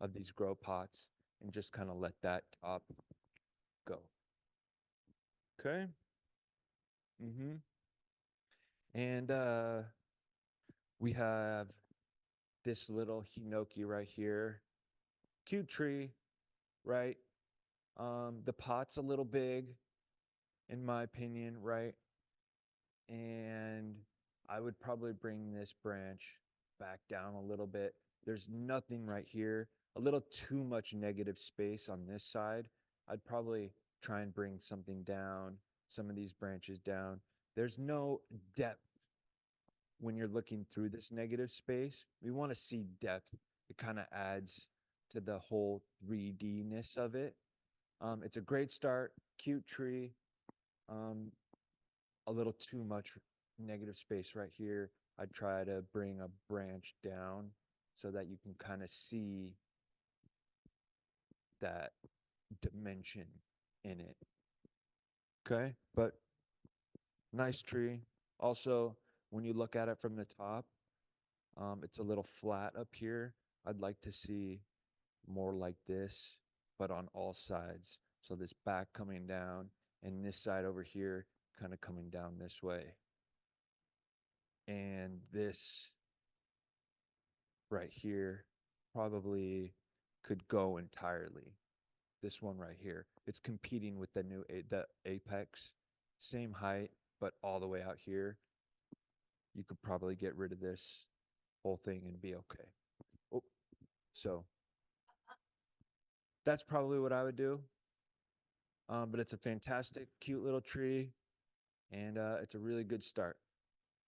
of these grow pots and just kind of let that top go. Okay. And we have this little hinoki right here. Cute tree, right? The pot's a little big, in my opinion, right? And I would probably bring this branch back down a little bit. There's nothing right here, a little too much negative space on this side. I'd probably try and bring something down, some of these branches down. There's no depth when you're looking through this negative space. We want to see depth. It kind of adds to the whole 3D-ness of it. It's a great start, cute tree. A little too much negative space right here. I'd try to bring a branch down so that you can kind of see that dimension in it. Okay, but nice tree. Also, when you look at it from the top, it's a little flat up here. I'd like to see more like this, but on all sides. So this back coming down and this side over here kind of coming down this way. And this right here probably could go entirely. This one right here, it's competing with the apex, same height, but all the way out here. You could probably get rid of this whole thing and be okay. Oh, so that's probably what I would do. But it's a fantastic, cute little tree, and it's a really good start.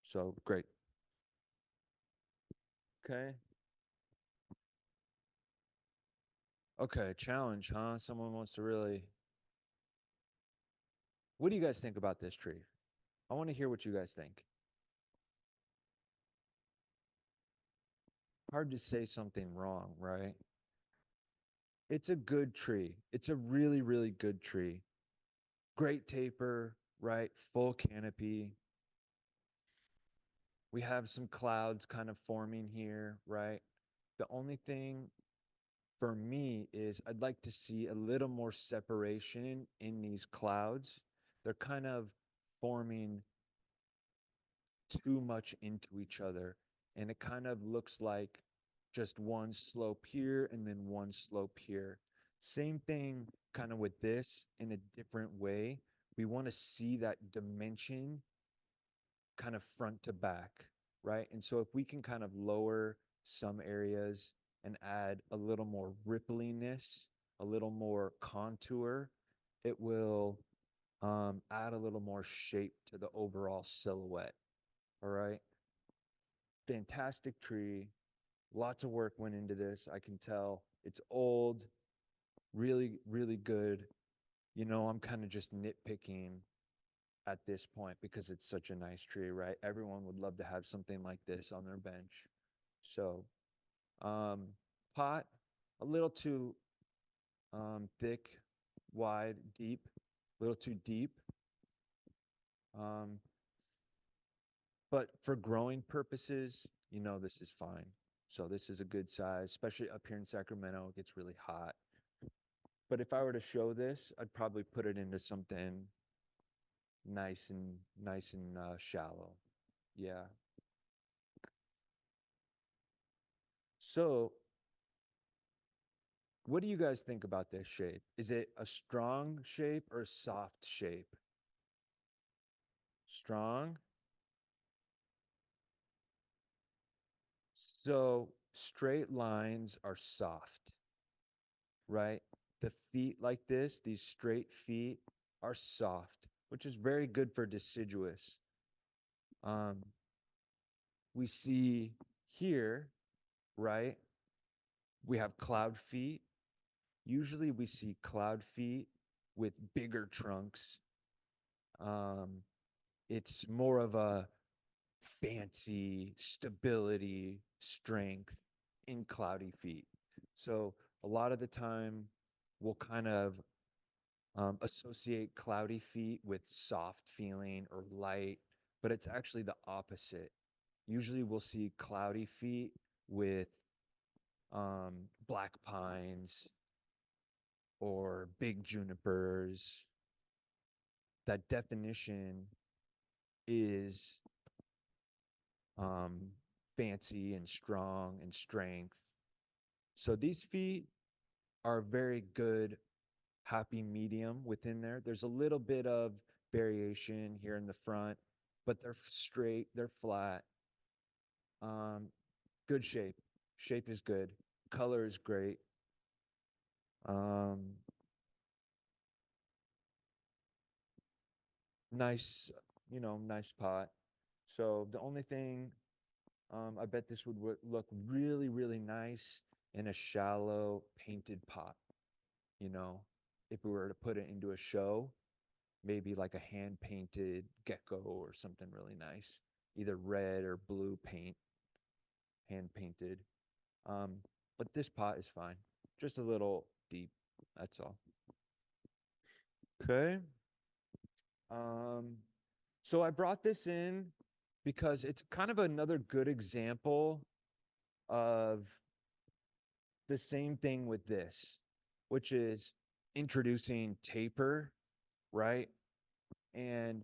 So great. Okay. Okay, challenge, huh? Someone wants to really. What do you guys think about this tree? I want to hear what you guys think. Hard to say something wrong, right? It's a good tree. It's a really, really good tree. Great taper, right? Full canopy. We have some clouds kind of forming here, right? The only thing for me is I'd like to see a little more separation in these clouds. They're kind of forming too much into each other, and it kind of looks like just one slope here and then one slope here. Same thing kind of with this in a different way. We want to see that dimension kind of front to back, right? And so if we can kind of lower some areas and add a little more rippliness, a little more contour, it will add a little more shape to the overall silhouette. All right. Fantastic tree. Lots of work went into this. I can tell it's old, really, really good. You know, I'm kind of just nitpicking at this point because it's such a nice tree, right? Everyone would love to have something like this on their bench. So, pot, a little too thick, wide, deep, a little too deep. But for growing purposes, you know, this is fine. So this is a good size, especially up here in Sacramento. It gets really hot. But if I were to show this, I'd probably put it into something nice and shallow. Yeah. So what do you guys think about this shape? Is it a strong shape or a soft shape? Strong? So straight lines are soft, right? The feet like this, these straight feet are soft, which is very good for deciduous. We see here, right? We have cloud feet. Usually we see cloud feet with bigger trunks. It's more of a fancy stability, strength in cloudy feet. So a lot of the time we'll kind of associate cloudy feet with soft feeling or light, but it's actually the opposite. Usually we'll see cloudy feet with black pines or big junipers. That definition is fancy and strong and strength. So these feet are a very good happy medium within there. There's a little bit of variation here in the front, but they're straight, they're flat. Good shape. Shape is good. Color is great. Nice, you know, nice pot. So the only thing, I bet this would look really, really nice in a shallow painted pot. You know, if we were to put it into a show, maybe like a hand painted gecko or something really nice, either red or blue paint, hand painted. But this pot is fine, just a little deep. That's all. Okay. So I brought this in because it's kind of another good example of the same thing with this, which is introducing taper, right? And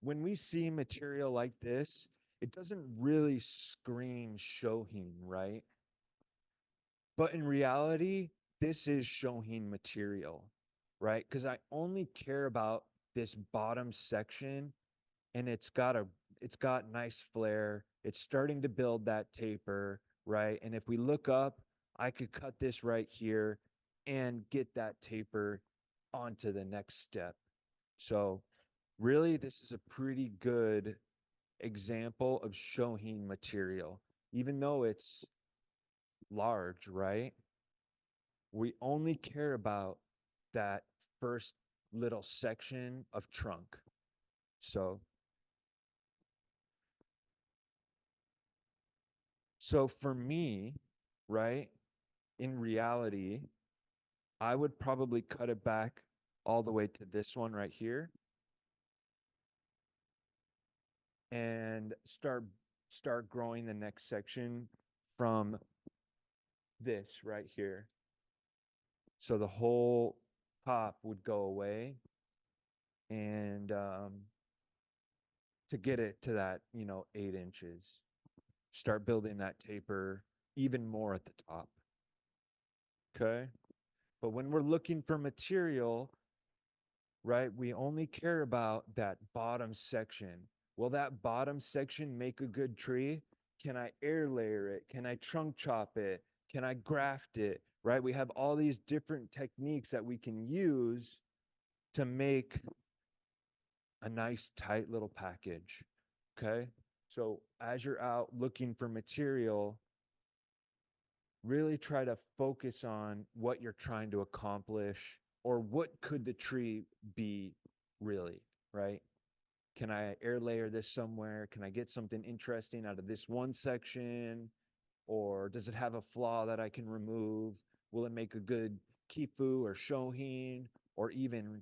when we see material like this, it doesn't really scream Shohin, right? But in reality, this is Shohin material, right? Because I only care about this bottom section, and it's got nice flare. It's starting to build that taper, right? And if we look up, I could cut this right here and get that taper onto the next step. So really, this is a pretty good example of Shohin material, even though it's large, right? We only care about that first little section of trunk. So for me, right, in reality, I would probably cut it back all the way to this one right here and start growing the next section from this right here. So the whole top would go away, and to get it to that, 8 inches, start building that taper even more at the top. Okay. But when we're looking for material, right, we only care about that bottom section. Will that bottom section make a good tree? Can I air layer it? Can I trunk chop it? Can I graft it? Right? We have all these different techniques that we can use to make a nice tight little package. Okay? So as you're out looking for material, really try to focus on what you're trying to accomplish, or what could the tree be really, right? Can I air layer this somewhere? Can I get something interesting out of this one section? Or does it have a flaw that I can remove? Will it make a good kifu or shohin, or even,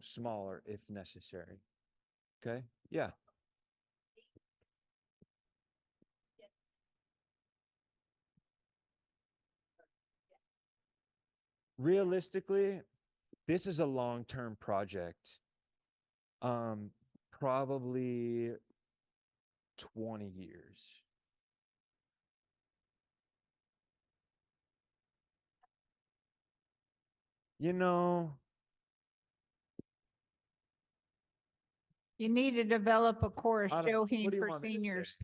smaller if necessary? Okay? Yeah. Realistically, this is a long-term project. Probably 20 years. You know, You need to develop a course, I don't- what do Shohin you for want me to say? seniors.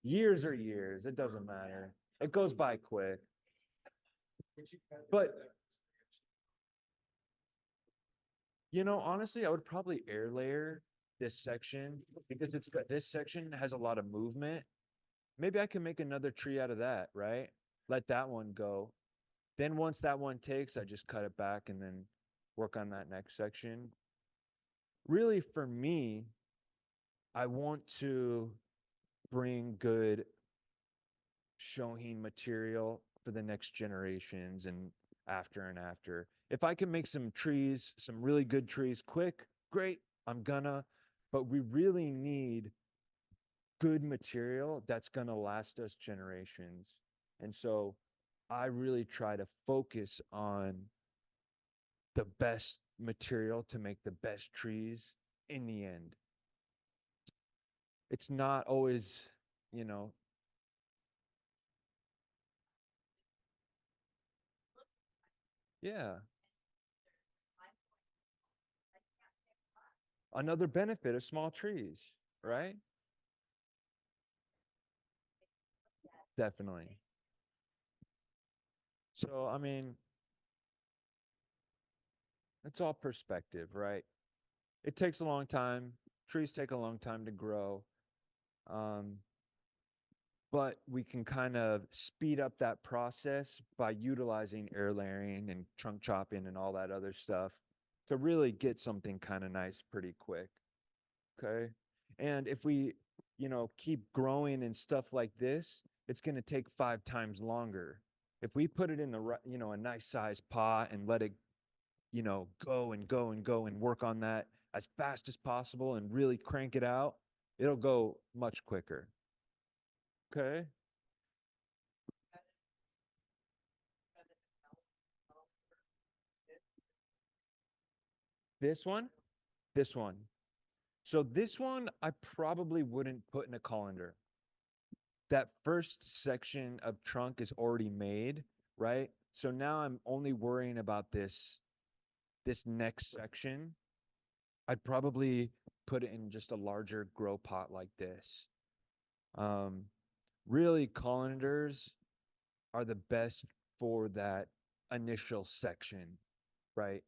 Years are years. It doesn't matter. It goes by quick. But honestly, I would probably air layer this section because this section has a lot of movement. Maybe I can make another tree out of that, right? Let that one go. Then once that one takes, I just cut it back and then work on that next section. Really, for me, I want to bring good Shohin material for the next generations and after. If I can make some trees, some really good trees quick, great, I'm gonna. But we really need good material that's gonna last us generations. And so I really try to focus on the best material to make the best trees in the end. It's not always, you know, yeah. Another benefit of small trees, right? Definitely. So, I mean, it's all perspective, right? It takes a long time. Trees take a long time to grow. Um, but we can kind of speed up that process by utilizing air layering and trunk chopping and all that other stuff to really get something kind of nice pretty quick. Okay. And if we, keep growing and stuff like this, it's going to take 5 times longer. If we put it in a nice size pot and let it, go and go and go and work on that as fast as possible and really crank it out, it'll go much quicker. Okay. This one, this one. So this one, I probably wouldn't put in a colander. That first section of trunk is already made, right? So now I'm only worrying about this next section. I'd probably put it in just a larger grow pot like this. Really, colanders are the best for that initial section, right?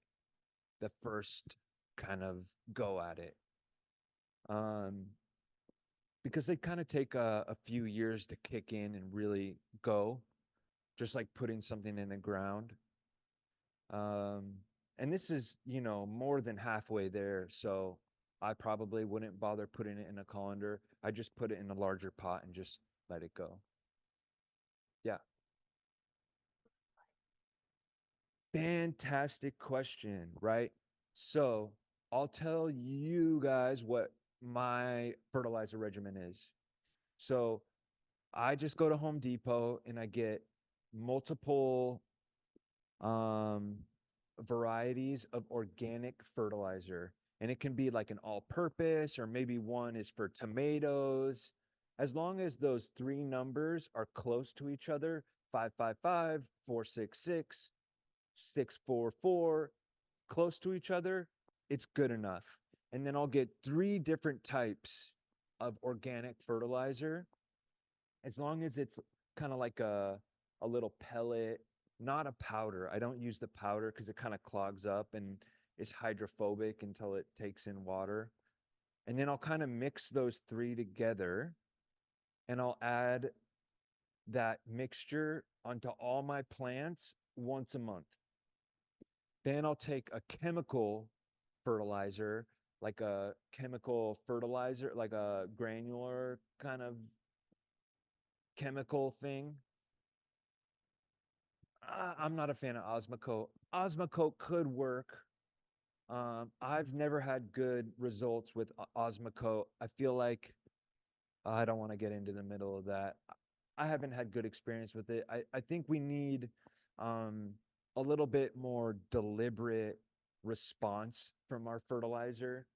The first kind of go at it. Because they kind of take a few years to kick in and really go, just like putting something in the ground. And this is, more than halfway there. So I probably wouldn't bother putting it in a colander. I just put it in a larger pot and just let it go. Yeah. Fantastic question, right? So I'll tell you guys what my fertilizer regimen is. So I just go to Home Depot and I get multiple varieties of organic fertilizer. And it can be like an all-purpose, or maybe one is for tomatoes. As long as those three numbers are close to each other, 555, 466, 644, close to each other, it's good enough. And then I'll get 3 different types of organic fertilizer. As long as it's kind of like a little pellet, not a powder. I don't use the powder because it kind of clogs up and is hydrophobic until it takes in water. And then I'll kind of mix those 3 together, and I'll add that mixture onto all my plants once a month. Then I'll take a chemical fertilizer, like a chemical fertilizer, like a granular kind of chemical thing. I'm not a fan of Osmocote. Osmocote could work. I've never had good results with Osmocote. I feel like I don't want to get into the middle of that. I haven't had good experience with it. I think we need a little bit more deliberate response from our fertilizer.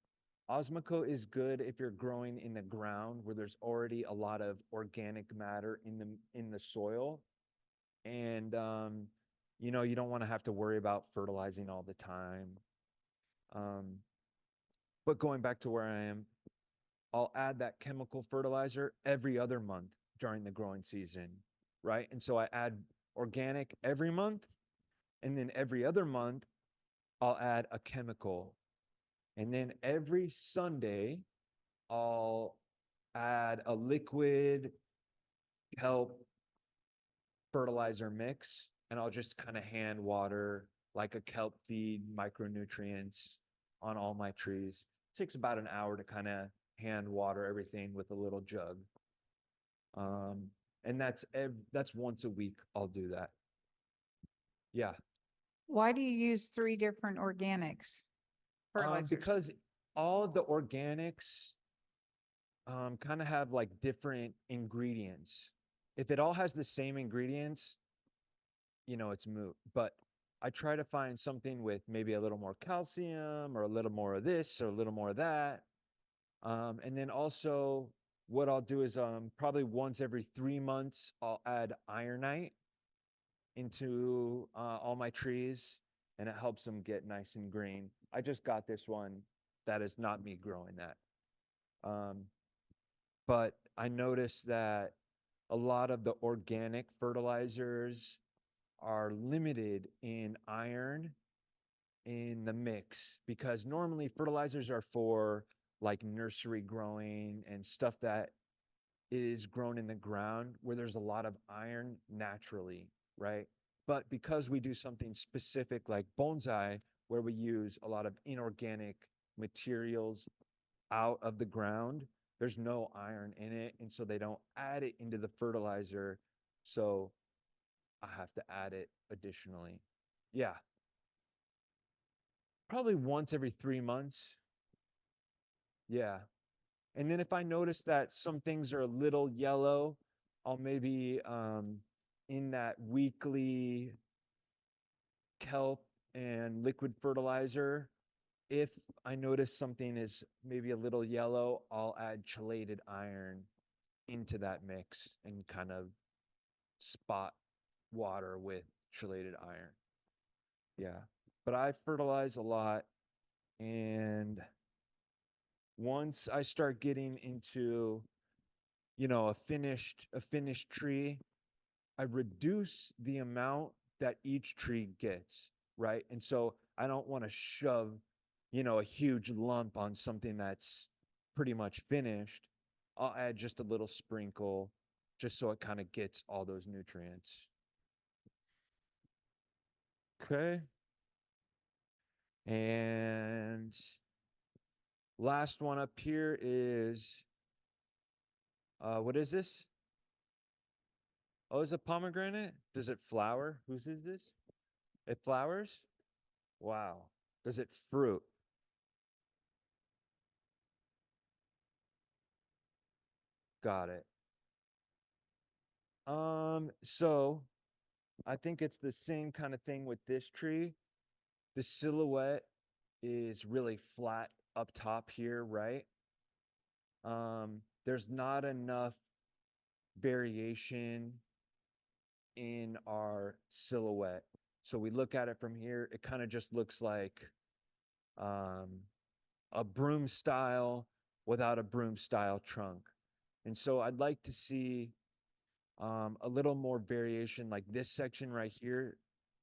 Osmocote is good if you're growing in the ground where there's already a lot of organic matter in the soil. And you don't want to have to worry about fertilizing all the time. But going back to where I am, I'll add that chemical fertilizer every other month during the growing season, right? And so I add organic every month, and then every other month, I'll add a chemical. And then every Sunday, I'll add a liquid kelp fertilizer mix, and I'll just kind of hand water like a kelp feed, micronutrients on all my trees. It takes about an hour to kind of hand water everything with a little jug. And that's once a week I'll do that. Yeah. Why do you use 3 different organics? Fertilizers? Because all of the organics kind of have like different ingredients. If it all has the same ingredients, it's moot. But I try to find something with maybe a little more calcium or a little more of this or a little more of that. And then also what I'll do is probably once every 3 months, I'll add ironite into all my trees, and it helps them get nice and green. I just got this one. That is not me growing that. But I noticed that a lot of the organic fertilizers are limited in iron in the mix, because normally fertilizers are for like nursery growing and stuff that is grown in the ground where there's a lot of iron naturally, right? But because we do something specific like bonsai, where we use a lot of inorganic materials out of the ground, there's no iron in it. And so they don't add it into the fertilizer. So I have to add it additionally. Yeah. Probably once every 3 months. Yeah. And then if I notice that some things are a little yellow, I'll maybe in that weekly kelp and liquid fertilizer, if I notice something is maybe a little yellow, I'll add chelated iron into that mix and kind of spot water with chelated iron. Yeah, but I fertilize a lot, and once I start getting into, a finished tree, I reduce the amount that each tree gets, right? And so I don't want to shove, a huge lump on something that's pretty much finished. I'll add just a little sprinkle just so it kind of gets all those nutrients. Okay. And last one up here is, what is this? Oh, is it pomegranate? Does it flower? Whose is this? It flowers? Wow. Does it fruit? Got it. So I think it's the same kind of thing with this tree. The silhouette is really flat up top here, right? There's not enough variation in our silhouette. So we look at it from here, it kind of just looks like a broom style without a broom style trunk. And so I'd like to see a little more variation, like this section right here,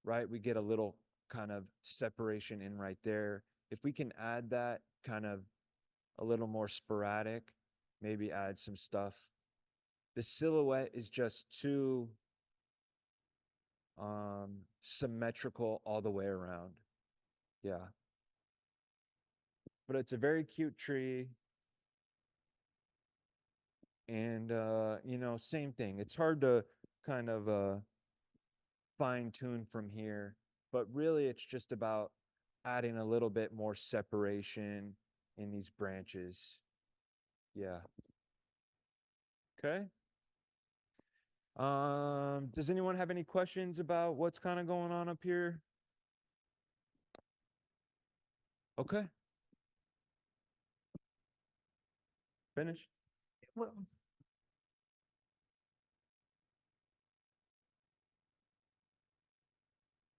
right? We get a little kind of separation in right there. If we can add that kind of a little more sporadic, maybe add some stuff. The silhouette is just too symmetrical all the way around. Yeah. But it's a very cute tree. And same thing. It's hard to kind of fine tune from here, but really it's just about adding a little bit more separation in these branches. Yeah. Okay. Does anyone have any questions about what's kind of going on up here? Okay. Finish. Well,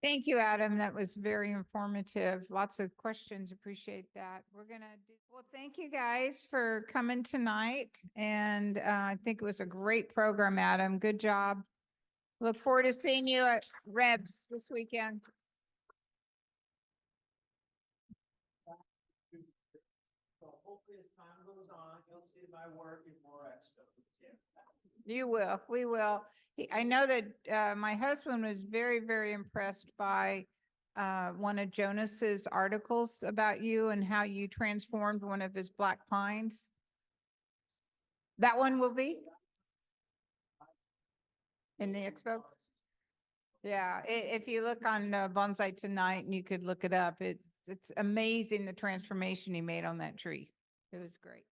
thank you, Adam. That was very informative. Lots of questions. Appreciate that. We're gonna do, well, thank you guys for coming tonight. And I think it was a great program, Adam. Good job. Look forward to seeing you at Rebs this weekend. So hopefully as time goes on, you'll see my work in more extra. You will, we will. I know that my husband was very, very impressed by one of Jonas's articles about you and how you transformed one of his black pines. That one will be in the expo? Yeah, if you look on Bonsai Tonight, and you could look it up, it's amazing the transformation he made on that tree. It was great.